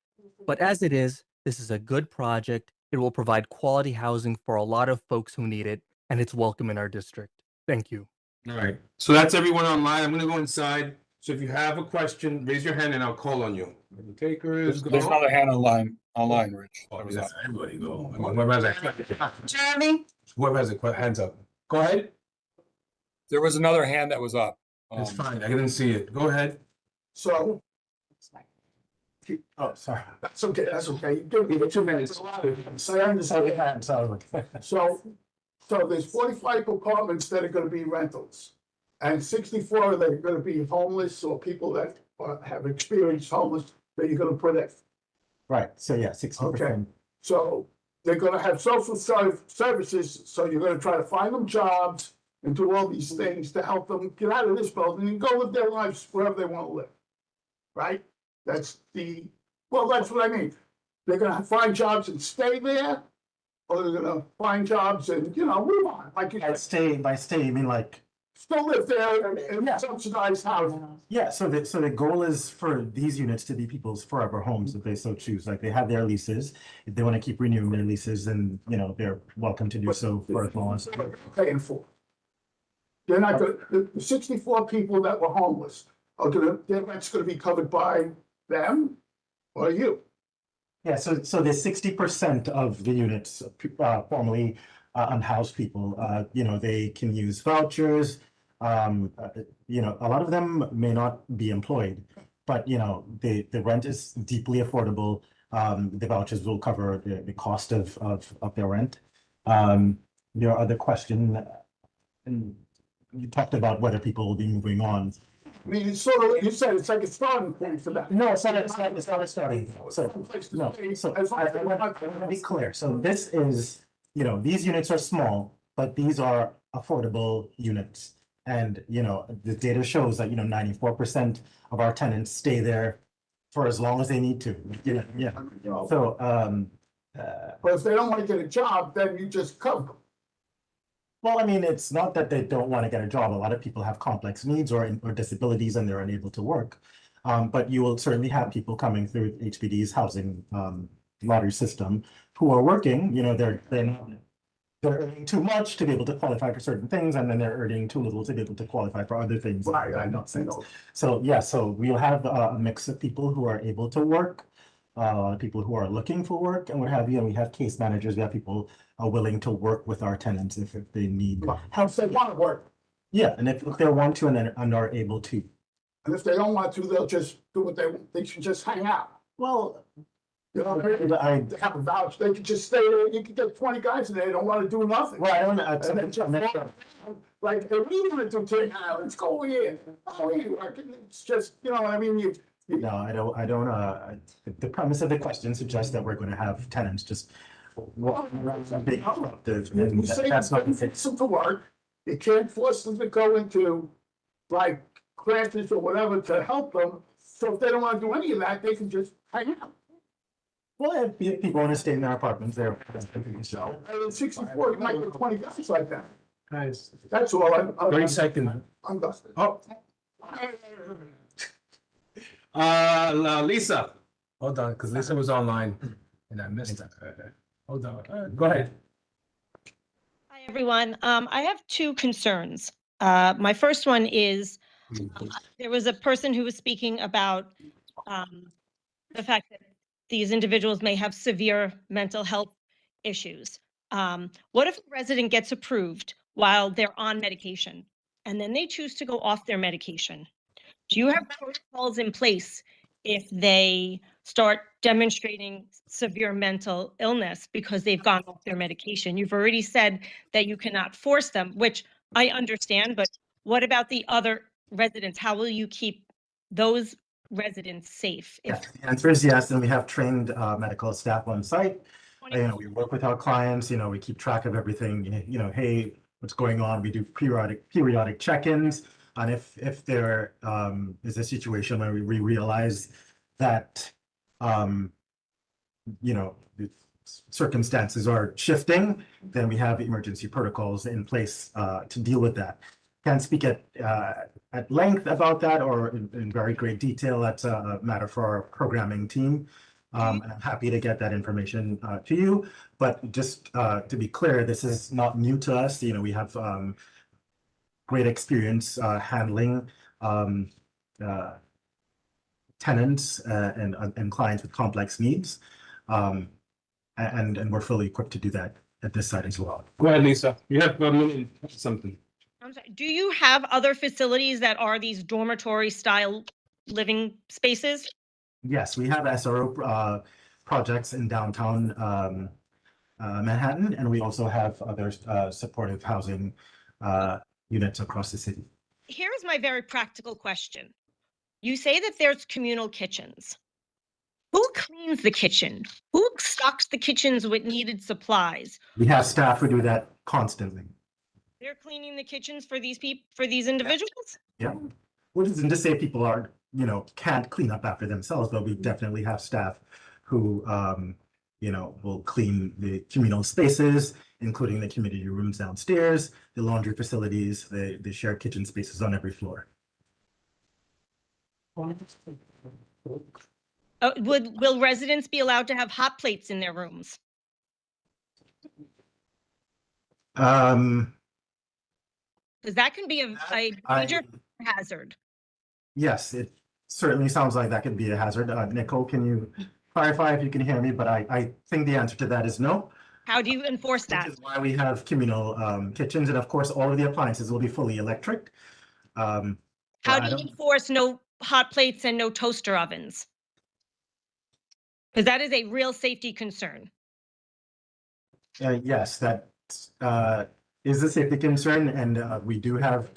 But as it is, this is a good project. It will provide quality housing for a lot of folks who need it, and it's welcome in our district. Thank you. All right, so that's everyone online. I'm gonna go inside. So if you have a question, raise your hand and I'll call on you. The takers. There's another hand online, Rich. Oh, that's everybody go. Whoever has a, Jeremy? whoever has a hands up. Go ahead. There was another hand that was up. It's fine. I didn't see it. Go ahead. So, Oh, sorry. that's okay, that's okay. You do give it 2 minutes. So I understand. So there's 45 apartments that are gonna be rentals. And 64 that are gonna be homeless or people that have experienced homeless that you're gonna put in. Right, so yeah, 60%. So they're gonna have social services, so you're gonna try to find them jobs and do all these things to help them get out of this building and go live their lives wherever they wanna live. Right? That's what I mean. They're gonna find jobs and stay there, or they're gonna find jobs and, move on, like you said. By stay, you mean like, Still live there in subsidized housing. yeah, so the goal is for these units to be people's forever homes if they so choose. Like they have their leases. If they want to keep renewing their leases, then they're welcome to do so for as long as. Paying for. They're not gonna, the 64 people that were homeless are their rent's gonna be covered by them or you. Yeah, so the 60% of the units, formerly unhoused people, they can use vouchers. A lot of them may not be employed, but the rent is deeply affordable. The vouchers will cover the cost of their rent. Your other question, and you talked about whether people will be moving on. I mean, it's sort of, you said it's like a starting point for that. No, it's not a starting. So I want to be clear. So this is, these units are small, but these are affordable units. And, the data shows that, 94% of our tenants stay there for as long as they need to, yeah. So, But if they don't want to get a job, then you just cover them. well, I mean, it's not that they don't want to get a job. A lot of people have complex needs or disabilities and they're unable to work. But you will certainly have people coming through HPD's housing lottery system who are working, they're earning too much to be able to qualify for certain things, and then they're earning too little to be able to qualify for other things. Right, I know, I know. So, yeah, so we'll have a mix of people who are able to work, people who are looking for work, and what have you. And we have case managers, we have people willing to work with our tenants if they need How they want to work. Yeah, and if they want to and are able to. And if they don't want to, they'll just do what they should just hang out. Well, they have a voucher, they could just stay there, you could get 20 guys in there, they don't want to do nothing. Well, I don't know. And then just like, hey, we want to do today, let's go in. Oh, you working? It's just, what I mean, No, I don't, the premise of the question suggests that we're going to have tenants just walking around being disruptive, and You say that's not you the force them to work, you can't force them to go into like classes or whatever to help them. So if they don't want to do any of that, they can just hang out. Well, if people want to stay in their apartments, they're. So, in 64, you might get 20 guys like that. Guys, That's all. 30 seconds. I'm done. Oh. Lisa, hold on, because Lisa was online and I missed her. Hold on, go ahead. Hi, everyone. I have two concerns. My first one is there was a person who was speaking about the fact that these individuals may have severe mental health issues. What if a resident gets approved while they're on medication and then they choose to go off their medication? Do you have protocols in place if they start demonstrating severe mental illness because they've gone off their medication? You've already said that you cannot force them, which I understand, but what about the other residents? How will you keep those residents safe? Yes, the answer is yes, and we have trained medical staff on site. We work with our clients, we keep track of everything, hey, what's going on? We do periodic check-ins. And if there is a situation where we realize that, the circumstances are shifting, then we have emergency protocols in place to deal with that. Can't speak at length about that or in very great detail. That's a matter for our programming team. And I'm happy to get that information to you. But just to be clear, this is not new to us. We have great experience handling tenants and clients with complex needs. And we're fully equipped to do that at this site as well. Go ahead, Lisa. You have a minute something. I'm sorry, do you have other facilities that are these dormitory style living spaces? Yes, we have SRO projects in downtown Manhattan, and we also have other supportive housing units across the city. Here's my very practical question. You say that there's communal kitchens. Who cleans the kitchen? Who stocks the kitchens with needed supplies? We have staff who do that constantly. They're cleaning the kitchens for these people, for these individuals? Yeah. Which isn't to say people are, can't clean up after themselves, but we definitely have staff who, will clean the communal spaces, including the community rooms downstairs, the laundry facilities, the shared kitchen spaces on every floor. Will residents be allowed to have hot plates in their rooms? Because that can be a major hazard. Yes, it certainly sounds like that could be a hazard. Nicole, can you clarify if you can hear me? But I think the answer to that is no. How do you enforce that? Which is why we have communal kitchens, and of course, all of the appliances will be fully electric. How do you enforce no hot plates and no toaster ovens? Because that is a real safety concern. Yes, that is a safety concern, and we do have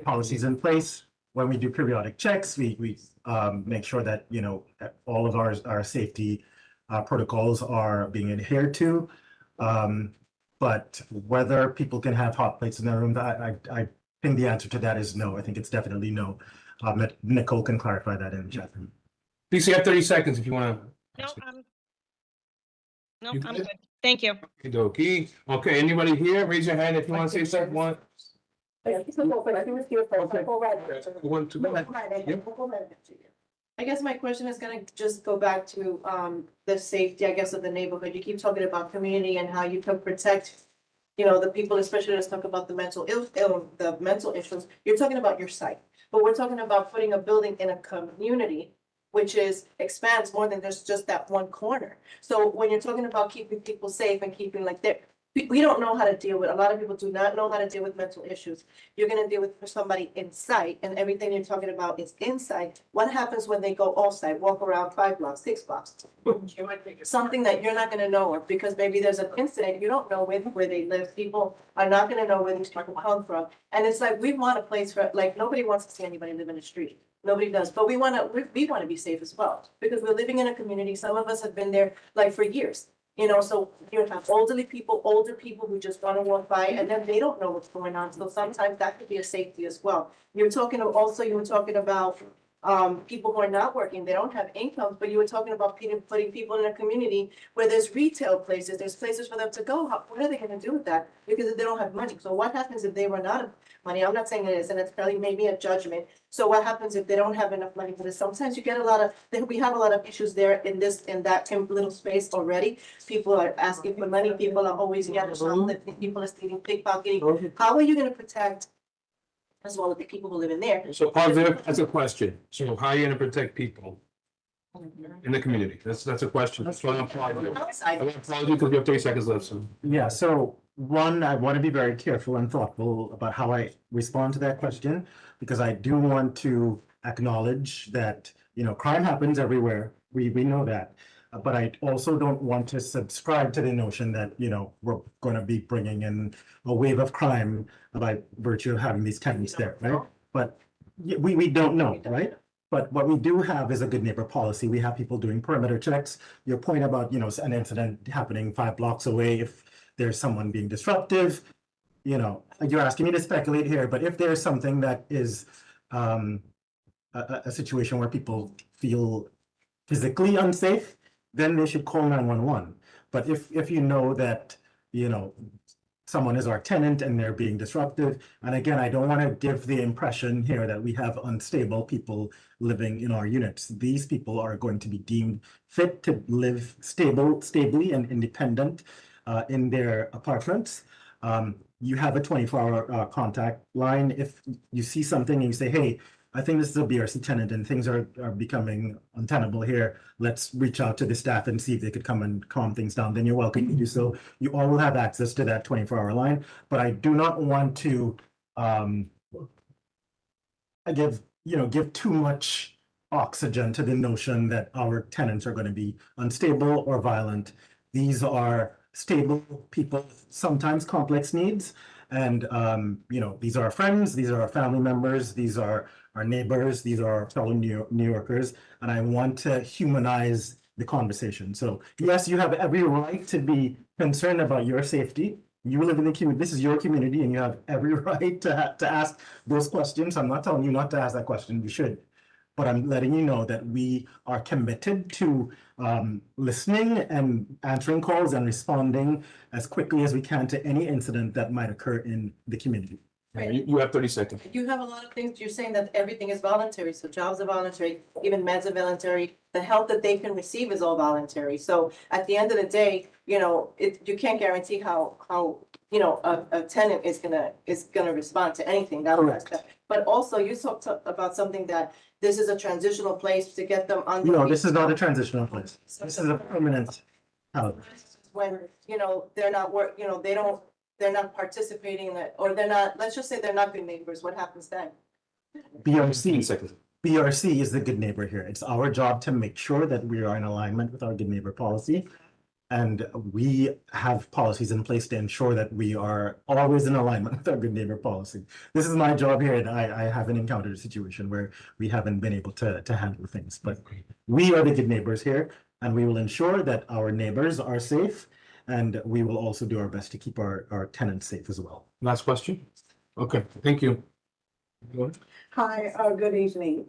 policies in place. When we do periodic checks, we make sure that all of our safety protocols are being adhered to. But whether people can have hot plates in their room, think the answer to that is no. I think it's definitely no. Nicole can clarify that in the chat room. Please, you have 30 seconds if you want to. No, You I'm good? good. Thank you. Okey-dokey. Okay, anybody here? Raise your hand if you want to say something. One, one, two. Yep. I guess my question is gonna just go back to the safety, I guess, of the neighborhood. You keep talking about community and how you can protect, you know, the people, especially let's talk about the the mental issues. You're talking about your site, but we're talking about putting a building in a community, which expands more than just that one corner. So when you're talking about keeping people safe and keeping like we don't know how to deal with, a lot of people do not know how to deal with mental issues. You're gonna deal with somebody inside, and everything you're talking about is inside. What happens when they go offsite, walk around 5 blocks, 6 blocks? Something that you're not gonna know, or because maybe there's an incident, you don't know where they live. People are not gonna know where these people come from. And it's like, we want a place for, like, nobody wants to see anybody live in the street. Nobody does, but we wanna be safe as well, because we're living in a community. Some of us have been there like for years. You know, so you have older people who just want to walk by, and then they don't know what's going on. So sometimes that could be a safety as well. You were talking about people who are not working, they don't have incomes, but you were talking about putting people in a community where there's retail places, there's places for them to go. What are they gonna do with that? Because they don't have money. So what happens if they run out of money? I'm not saying it is, and it's probably maybe a judgment. So what happens if they don't have enough money for this? Sometimes you get we have a lot of issues there in that little space already. People are asking for money, people are always shoplifting, people are stealing, pickpocketing. How are you gonna protect as well as the people who live in there? So positive, that's a question. So how are you gonna protect people in the community? That's a question. That's what I'm applying. I'm gonna applaud you because you have 30 seconds left, so. Yeah, so one, I want to be very careful and thoughtful about how I respond to that question, because I do want to acknowledge that, you know, crime happens everywhere. We know that. But I also don't want to subscribe to the notion that, you know, we're going to be bringing in a wave of crime by virtue of having these tenants there, right? But we don't know, right? But what we do have is a good neighbor policy. We have people doing perimeter checks. Your point about, you know, an incident happening 5 blocks away, if there's someone being disruptive, you know, you're asking me to speculate here, but if there's something that is a situation where people feel physically unsafe, then they should call 911. But if you know that, you know, someone is our tenant and they're being disruptive, and again, I don't want to give the impression here that we have unstable people living in our units. These people are going to be deemed fit to live stably and independent in their apartments. You have a 24-hour contact line. If you see something and you say, hey, I think this is a BRC tenant and things are becoming untenable here, let's reach out to the staff and see if they could come and calm things down, then you're welcome to do so. You all will have access to that 24-hour line, but I do not want to give too much oxygen to the notion that our tenants are going to be unstable or violent. These are stable people, sometimes complex needs. And, these are our friends, these are our family members, these are our neighbors, these are our fellow New Yorkers, and I want to humanize the conversation. So yes, you have every right to be concerned about your safety. You live in the community, this is your community, and you have every right to ask those questions. I'm not telling you not to ask that question, you should. But I'm letting you know that we are committed to listening and answering calls and responding as quickly as we can to any incident that might occur in the community. You have 30 seconds. You have a lot of things, you're saying that everything is voluntary, so jobs are voluntary, even meds are voluntary, the help that they can receive is all voluntary. So at the end of the day, you know, you can't guarantee how a tenant is gonna respond to anything. But also you talked about something that this is a transitional place to get them on. No, this is not a transitional place. This is a permanent house. When, they're not they're not participating in it, or they're not, let's just say they're not good neighbors, what happens then? BRC is the good neighbor here. It's our job to make sure that we are in alignment with our good neighbor policy. And we have policies in place to ensure that we are always in alignment with our good neighbor policy. This is my job here, and I haven't encountered a situation where we haven't been able to handle things. But we are the good neighbors here, and we will ensure that our neighbors are safe, and we will also do our best to keep our tenants safe as well. Last question? Okay, thank you. Go ahead. Hi, good evening.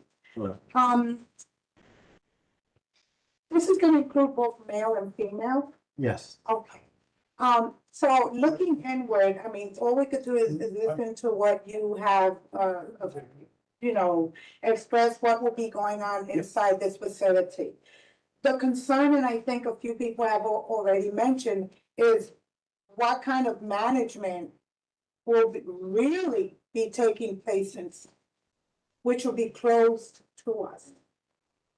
This is gonna include both male and female? Yes. Okay. So looking inward, I mean, all we could do is listen to what you have, you know, express what will be going on inside this facility. The concern, and I think a few people have already mentioned, is what kind of management will really be taking place which will be closed to us.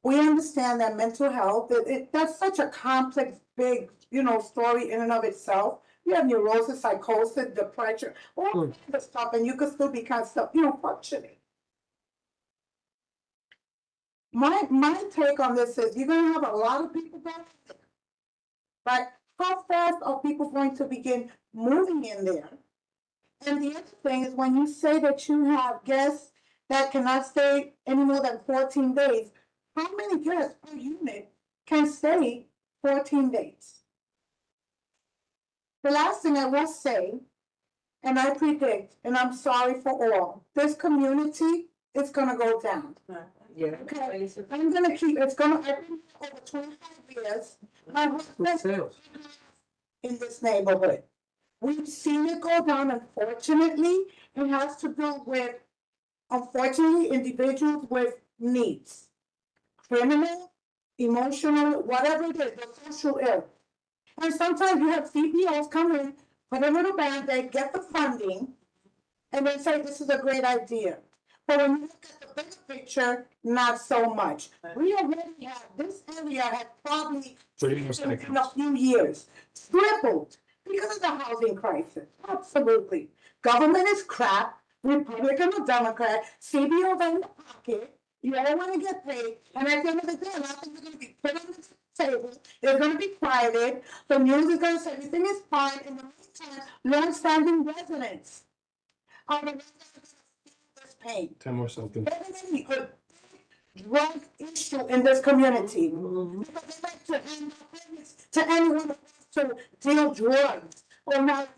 We understand that mental health, that's such a complex, big, you know, story in and of itself. You have neurosis, psychosis, depression, all kinds of stuff, and you could still be kind of stuff, you know, functioning. My take on this is you're gonna have a lot of people going, right? How fast are people going to begin moving in there? And the other thing is when you say that you have guests that cannot stay any more than 14 days, how many guests per unit can stay 14 days? The last thing I will say, and I predict, and I'm sorry for all, this community is gonna go down. Yeah. Okay, I'm gonna keep, it's gonna, I've been here over 25 years. My husband in this neighborhood. We've seen it go down, unfortunately. It has to do with, unfortunately, individuals with needs. Criminal, emotional, whatever it is, the social ill. And sometimes you have CPOs come in, put a little band-aid, get the funding, and then say this is a great idea. But when you look at the bigger picture, not so much. We already have, this area has probably in a few years tripled because of the housing crisis. Absolutely. Government is crap, Republican or Democrat, CBOs in the pocket. You all want to get paid, and at the end of the day, a lot of things are going to be put on the table. They're going to be quieted. The news is going to say everything is fine. In the meantime, long-standing residents are the ones that are going to feel this pain. 10 more seconds. Definitely a drug issue in this community. Because they like to hand out permits to anyone who wants to deal drugs or marijuana.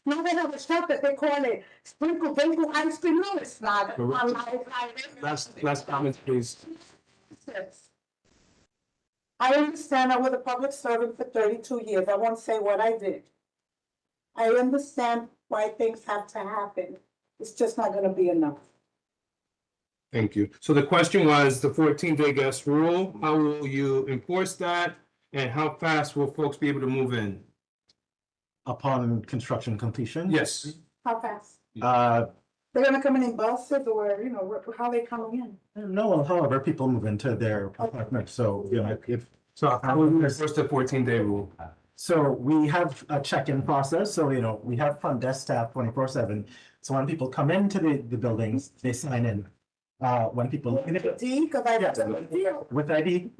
Now they have a shop that they call it Sprinkle Dingle Ice Cream. No, it's not. Last comments, please. I understand I was a public servant for 32 years. I won't say what I did. I understand why things have to happen. It's just not gonna be enough. Thank you. So the question was the 14-day guest rule. How will you enforce that? And how fast will folks be able to move in? Upon construction completion? Yes. How fast? Uh, They're gonna come in buses or, you know, how they coming in? no, however, people move into their apartment, so, you know, if. So how will you enforce the 14-day rule? So we have a check-in process, so, you know, we have front desk staff 24/7. So when people come into the buildings, they sign in. When people. With ID,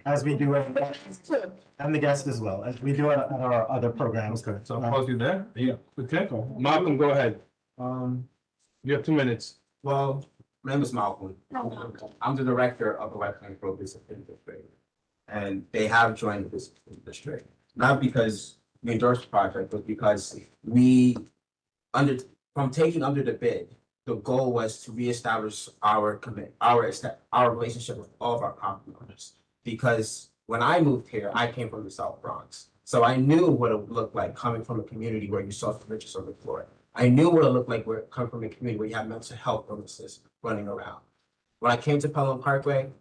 as we do, and the guest as well, as we do at our other programs. Okay, so I'll pause you there. Yeah. Okay, Malcolm, go ahead. You have 2 minutes. Well, my name is Malcolm. I'm the director of the Wetland Grove Discipline District. And they have joined this district, not because we endorsed the project, but because from taking under the bid, the goal was to reestablish our relationship with all of our property owners. Because when I moved here, I came from the South Bronx. So I knew what it would look like coming from a community where you saw the richest on the floor. I knew what it looked like coming from a community where you have mental health illnesses running around. When I came to Pelham Parkway,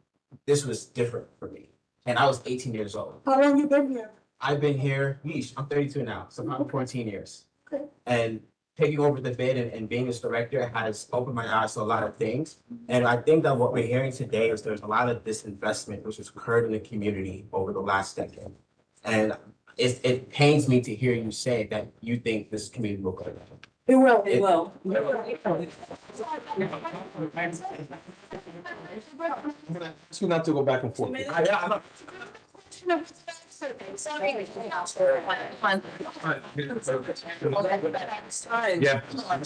this was different for me. And I was 18 years old. How long you been here? I've been here, I'm 32 now, so probably 14 years. Okay. And taking over the bid and being this director has opened my eyes to a lot of things. And I think that what we're hearing today is there's a lot of disinvestment which has occurred in the community over the last decade. And it pains me to hear you say that you think this community will go down. It will. It will. So not to go back and forth. Yeah,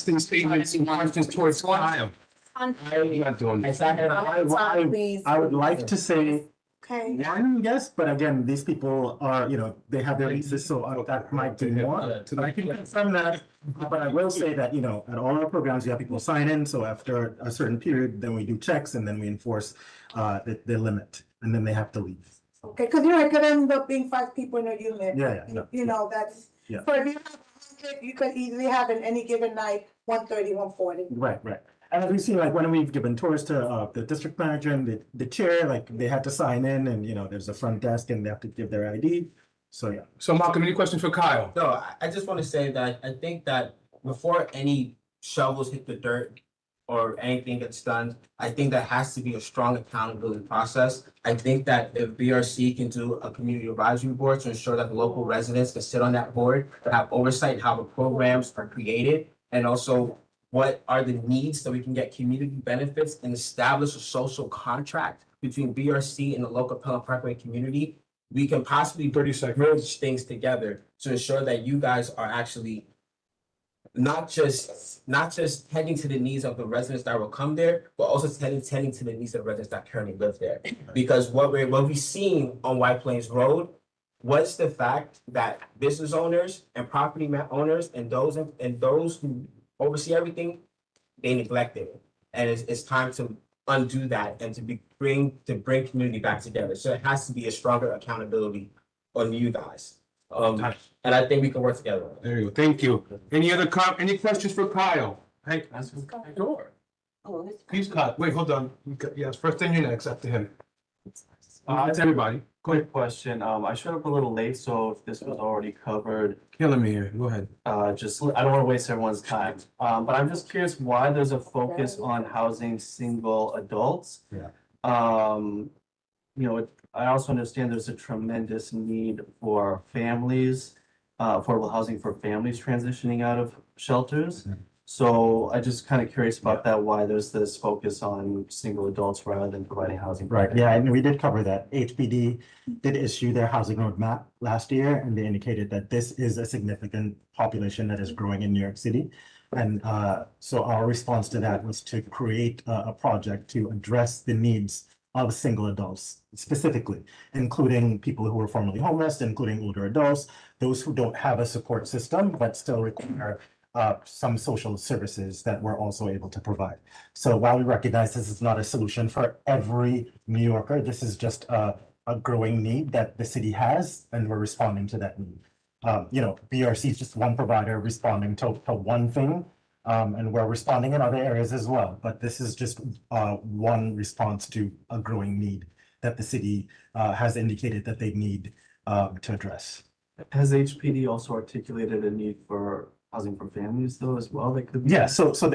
these statements and questions towards Kyle. I'm not doing this. I would like to say Okay. Yes, but again, these people are, they have their leases, so that might be more. So I can confirm that, but I will say that, at all our programs, we have people sign in, so after a certain period, then we do checks and then we enforce the limit, and then they have to leave. Okay, because it could end up being 5 people in a unit. That's, Yeah. so if you have 100, you could easily have in any given night, 130, 140. Right. And as we see, like when we've given tours to the district manager and the chair, like they had to sign in and, there's a front desk and they have to give their ID. So, yeah. So Malcolm, any questions for Kyle? No, I just want to say that I think that before any shovels hit the dirt or anything gets done, I think there has to be a strong accountability process. I think that if BRC can do a community advisory board to ensure that the local residents can sit on that board, to have oversight in how the programs are created, and also what are the needs so we can get community benefits and establish a social contract between BRC and the local Pelham Parkway community, we can possibly merge things together to ensure that you guys are actually not just tending to the needs of the residents that will come there, but also tending to the needs of the residents that currently live there. Because what we've seen on White Plains Road was the fact that business owners and property owners and those who oversee everything, they neglected it. And it's time to undo that and to bring community back together. So it has to be a stronger accountability on you guys. And I think we can work together. There you go. Thank you. Any questions for Kyle? Hey, sure. Please, Kyle. Wait, hold on. Yes, first then you're next after him. It's everybody. Go ahead. Quick question. I showed up a little late, so if this was already covered. Killing me here. Go ahead. I don't want to waste everyone's time. But I'm just curious why there's a focus on housing single adults. Yeah. I also understand there's a tremendous need for families, affordable housing for families transitioning out of shelters. So I just kind of curious about that, why there's this focus on single adults rather than providing housing. Right, yeah, and we did cover that. HPD did issue their housing roadmap last year, and they indicated that this is a significant population that is growing in New York City. And so our response to that was to create a project to address the needs of single adults specifically, including people who were formerly homeless, including older adults, those who don't have a support system, but still require some social services that we're also able to provide. So while we recognize this is not a solution for every New Yorker, this is just a growing need that the city has, and we're responding to that need. BRC is just one provider responding to one thing, and we're responding in other areas as well. But this is just one response to a growing need that the city has indicated that they need to address. Has HPD also articulated a need for housing for families though as well? That could be. Yeah,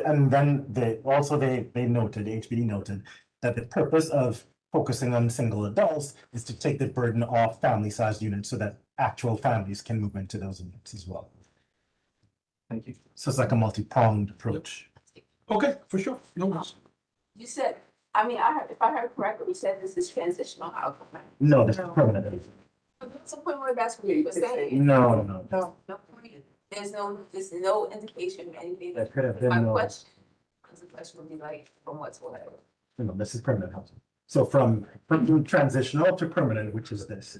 and then they noted, HPD noted that the purpose of focusing on single adults is to take the burden off family-sized units so that actual families can move into those units as well. Thank you. So it's like a multi-pronged approach. Okay, for sure. No worries. You said, if I heard correctly, you said this is transitional housing. No, this is permanent. What's the point where that's what you were saying? No. No point. There's no indication of anything. That could have been My no- question, because the question would be like, from what to what? No, this is permanent housing. So from transitional to permanent, which is this.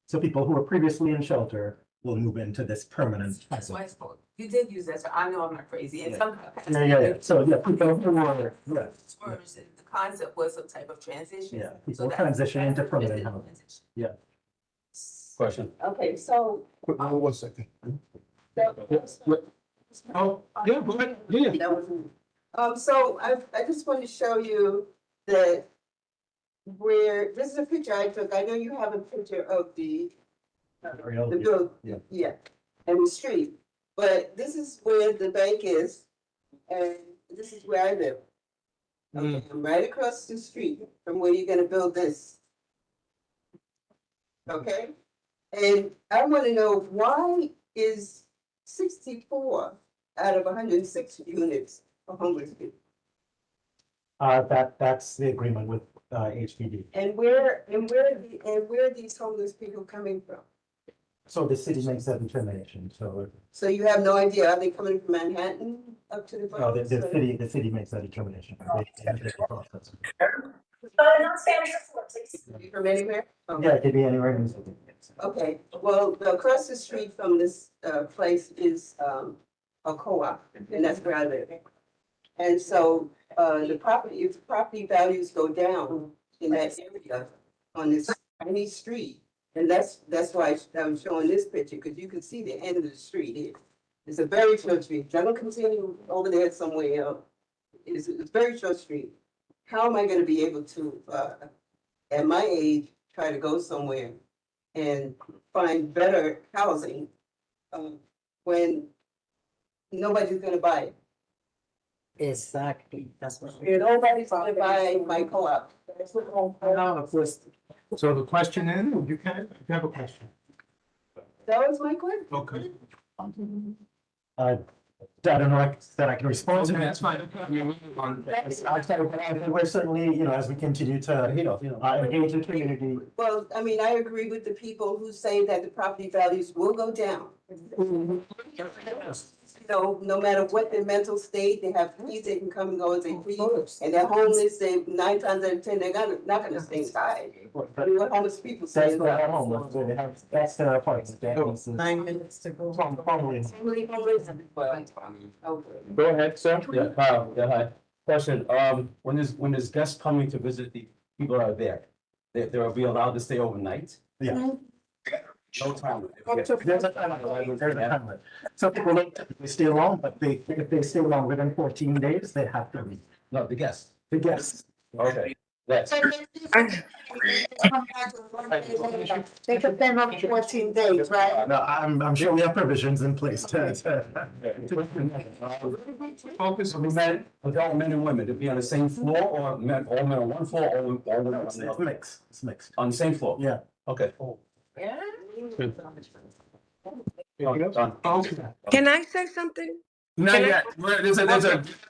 So people who were previously in shelter will move into this permanent. That's why I spoke. You did use that, so I know I'm not crazy. In some capacity. Yeah. So people who were, yeah. The concept was some type of transition. Yeah, So people that's- transition into that's permanent the housing. transition. Yeah. Question. Okay, so. Quick, 1 second. Oh, yeah, go ahead. Yeah. So I just want to show you that this is a picture I took. I know you have a picture of the building. Yeah, and the street. But this is where the bank is, and this is where I live. Okay, I'm right across the street from where you're gonna build this. Okay? And I wanna know, why is 64 out of 106 units for homeless people? That's the agreement with HPD. And where are these homeless people coming from? So the city makes that determination, so. So you have no idea, are they coming from Manhattan up to the? No, the city makes that determination. Not Spanish, please. From anywhere? Yeah, it could be anywhere in. Okay, well, across the street from this place is a co-op, and that's where I live. And so the property, if property values go down in that area on this tiny street, and that's why I'm showing this picture, because you can see the end of the street here. It's a very short street. It's not gonna continue over there somewhere else. It's a very short street. How am I gonna be able to, at my age, try to go somewhere and find better housing when nobody's gonna buy it? Exactly, that's what. Nobody's gonna buy my co-op. So the question is, you have a question? That was my question. Okay. I don't know that I can respond to. That's fine. We're certainly, you know, as we continue to, engage the community. Well, I mean, I agree with the people who say that the property values will go down. You know, no matter what their mental state, they have fees they can come and go as they please. And they're homeless, 9 times out of 10, they're not gonna stay inside. I mean, what homeless people say That's is what that. I'm almost, that's the part. 9 minutes to go. Family homeless. Go ahead, sir. Yeah, Kyle, yeah, hi. Question, when there's guests coming to visit the people that are there, they will be allowed to stay overnight? Yeah. No time. There's a time limit, there's a time limit. Some people don't typically stay long, but if they stay long within 14 days, they have to leave. No, the guests. The guests. Okay, that's. They could spend up to 14 days, right? No, I'm sure we have provisions in place to. Focus on men, adult men and women, to be on the same floor, or men, all men on one floor, or all women on the other? Mixed, it's mixed. On the same floor? Yeah. Okay. Yeah. Done. Can I say something? Not Can I- yet.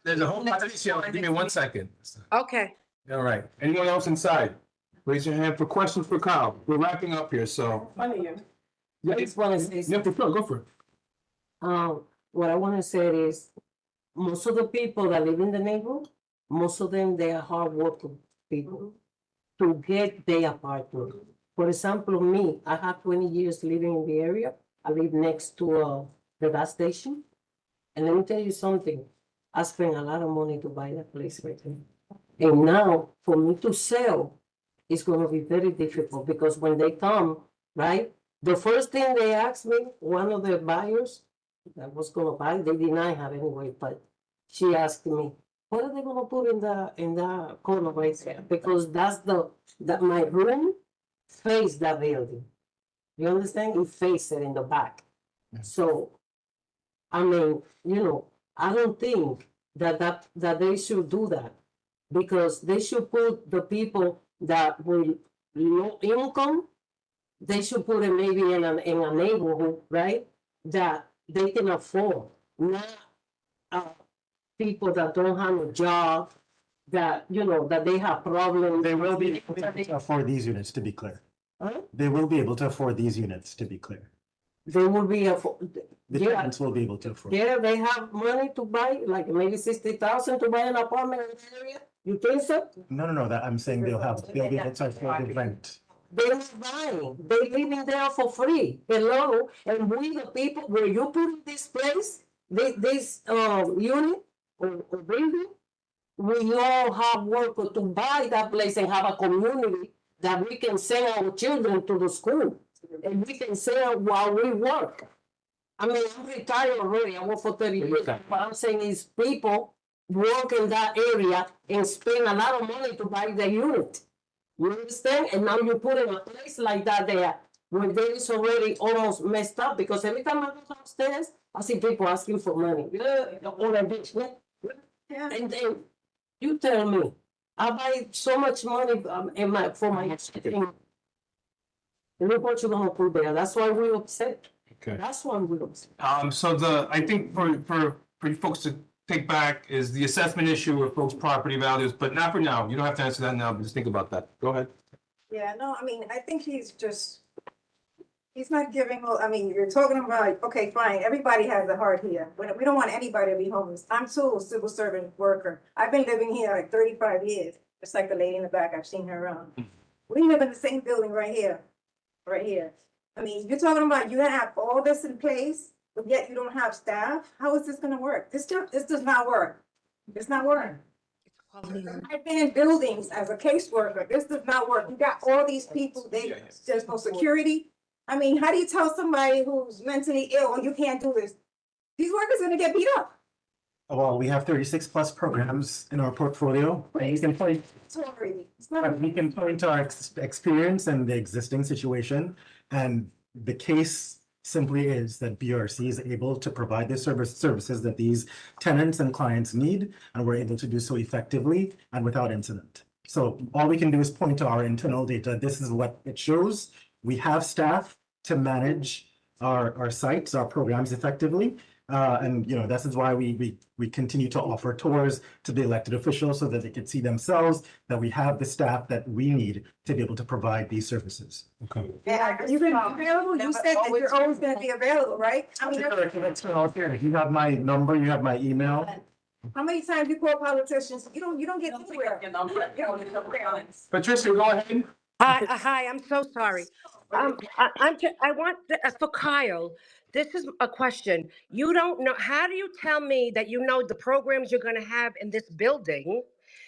There's a whole petition. Give me 1 second. Okay. All right. Anyone else inside? Raise your hand for questions for Kyle. We're wrapping up here, so. Funny you. Yeah, just wanna say yeah, for sure, go for it. What I wanna say is, most of the people that live in the neighborhood, most of them, they are hardworking people to get their apartment. For example, me, I have 20 years living in the area. I live next to the gas station. And let me tell you something, I spent a lot of money to buy that place right there. And now, for me to sell, it's gonna be very difficult, because when they come, right? The first thing they asked me, one of the buyers that was gonna buy, they didn't have anyway, but she asked me, what are they gonna put in the corner right there? Because that my room face that building. You understand? It faces it in the back. So, I mean, I don't think that they should do that, because they should put the people that will low income, they should put it maybe in a neighborhood, right? That they can afford, not people that don't have a job, that, that they have problems. They will be able to afford these units, to be clear. Huh? They will be able to afford these units, to be clear. They will be The tenants will be able to afford. Yeah, they have money to buy, like maybe 60,000 to buy an apartment in the area. You think so? No, that I'm saying they'll be able to afford the rent. They're not buying. They living there for free. Hello, and we the people where you put in this place, this unit or building, we all have work to buy that place and have a community that we can send our children to the school, and we can send while we work. I mean, I'm retired already. I work for 30 years. What I'm saying is people work in that area and spend a lot of money to buy the unit. You understand? And now you put in a place like that there, when there is already almost messed up, because every time I go downstairs, I see people asking for money. And then you tell me, I buy so much money for my thing. Look what you're gonna put there. That's why we're upset. Okay. That's why we're upset. So I think for you folks to take back is the assessment issue of folks' property values, but not for now. You don't have to answer that now, but just think about that. Go ahead. Yeah, no, I mean, I think he's not giving, I mean, you're talking about, okay, fine, everybody has a heart here. We don't want anybody to be homeless. I'm too a civil servant worker. I've been living here like 35 years. It's like the lady in the back, I've seen her around. We live in the same building right here, right here. I mean, you're talking about you have all this in place, but yet you don't have staff? How is this gonna work? This does not work. It's not working. I've been in buildings as a caseworker. This does not work. You got all these people, there's no security. I mean, how do you tell somebody who's mentally ill, oh, you can't do this? These workers are gonna get beat up. Well, we have 36 plus programs in our portfolio. And you can point, Sorry, it's not. we can point to our experience and the existing situation. And the case simply is that BRC is able to provide the services that these tenants and clients need, and we're able to do so effectively and without incident. So all we can do is point to our internal data. This is what it shows. We have staff to manage our sites, our programs effectively. And you know, this is why we continue to offer tours to the elected officials so that they can see themselves that we have the staff that we need to be able to provide these services. Okay. Yeah, you've been available, you said that you're always gonna be available, right? I mean, You have my number, you have my email. how many times you call politicians, you don't get anywhere. Patricia, go ahead. Hi, I'm so sorry. I want, for Kyle, this is a question. You don't know, how do you tell me that you know the programs you're gonna have in this building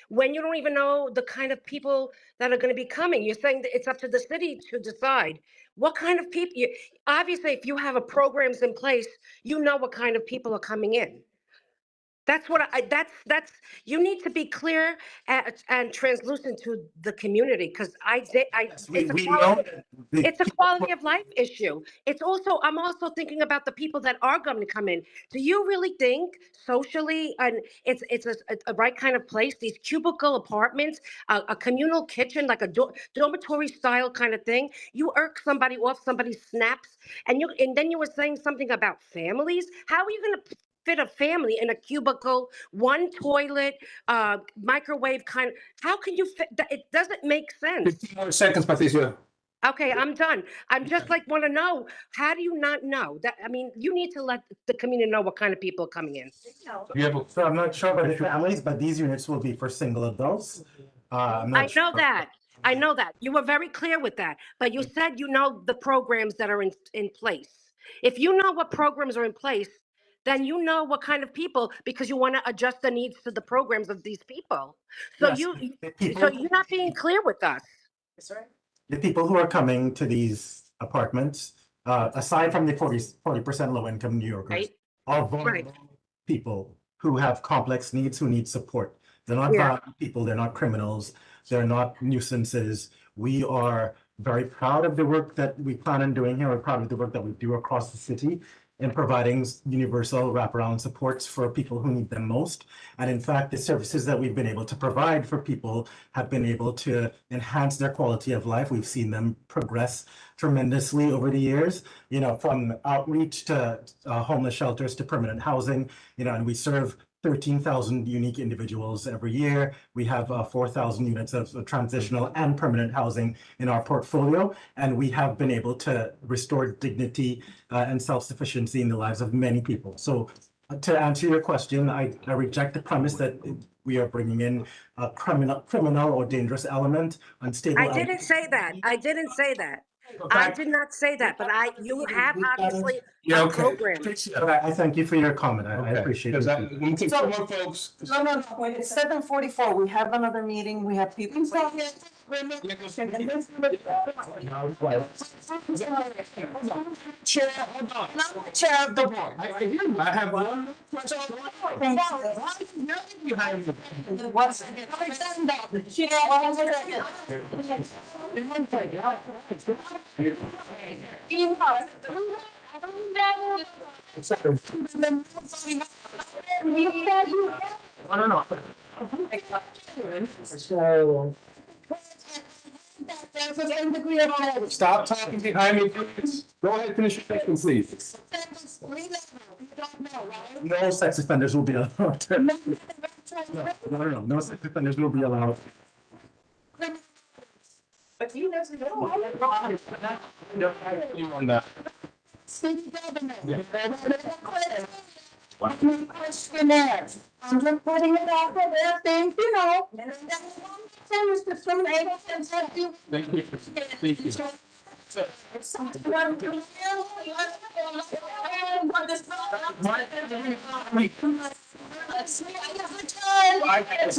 when you don't even know the kind of people that are gonna be coming? You're saying that it's up to the city to decide what kind of people, obviously, if you have programs in place, you know what kind of people are coming in. That's what that's, you need to be clear and translucent to the community, because it's a quality of life issue. It's also, I'm also thinking about the people that are going to come in. Do you really think socially, and it's a right kind of place, these cubicle apartments, a communal kitchen, like a dormitory style kind of thing, you irk somebody off, somebody snaps, and then you were saying something about families. How are you going to fit a family in a cubicle, one toilet, microwave kind of, how can you fit that? It doesn't make sense. 15 more seconds, Patricia. Okay, I'm done. I'm just like, want to know, how do you not know that? I mean, you need to let the community know what kind of people are coming in. So I'm not sure about the families, but these units will be for single adults. I'm not I sure. know that. I know that. You were very clear with that, but you said you know the programs that are in place. If you know what programs are in place, then you know what kind of people, because you want to adjust the needs to the programs of these people. So Yes, so you're not being clear with us. That's right. the people who are coming to these apartments, aside from the 40% low income New Yorkers, Right. are vulnerable people who have complex needs, who need support. They're not violent people, they're not criminals, they're not nuisances. We are very proud of the work that we plan on doing here. We're proud of the work that we do across the city in providing universal wraparound supports for people who need them most. And in fact, the services that we've been able to provide for people have been able to enhance their quality of life. We've seen them progress tremendously over the years, you know, from outreach to homeless shelters to permanent housing, you know, and we serve 13,000 unique individuals every year. We have 4,000 units of transitional and permanent housing in our portfolio, and we have been able to restore dignity and self-sufficiency in the lives of many people. So to answer your question, I reject the premise that we are bringing in a criminal or dangerous element, unstable. I didn't say that. I didn't say that. I did not say that, but you have obviously a program. I thank you for your comment. I appreciate it. We take some more folks. No, wait, it's 7:44. We have another meeting. We have people. Chair, hold on. Chair of the board. I hear you. I have one question. Stop talking behind me, please. Go ahead, finish your statement, please. No sex offenders will be allowed. No sex offenders will be allowed. But you never know. On that. City government. Questionnaires. I'm just putting it out for their things, you know. And then one is discriminating against you. Thank you. Thank you. It's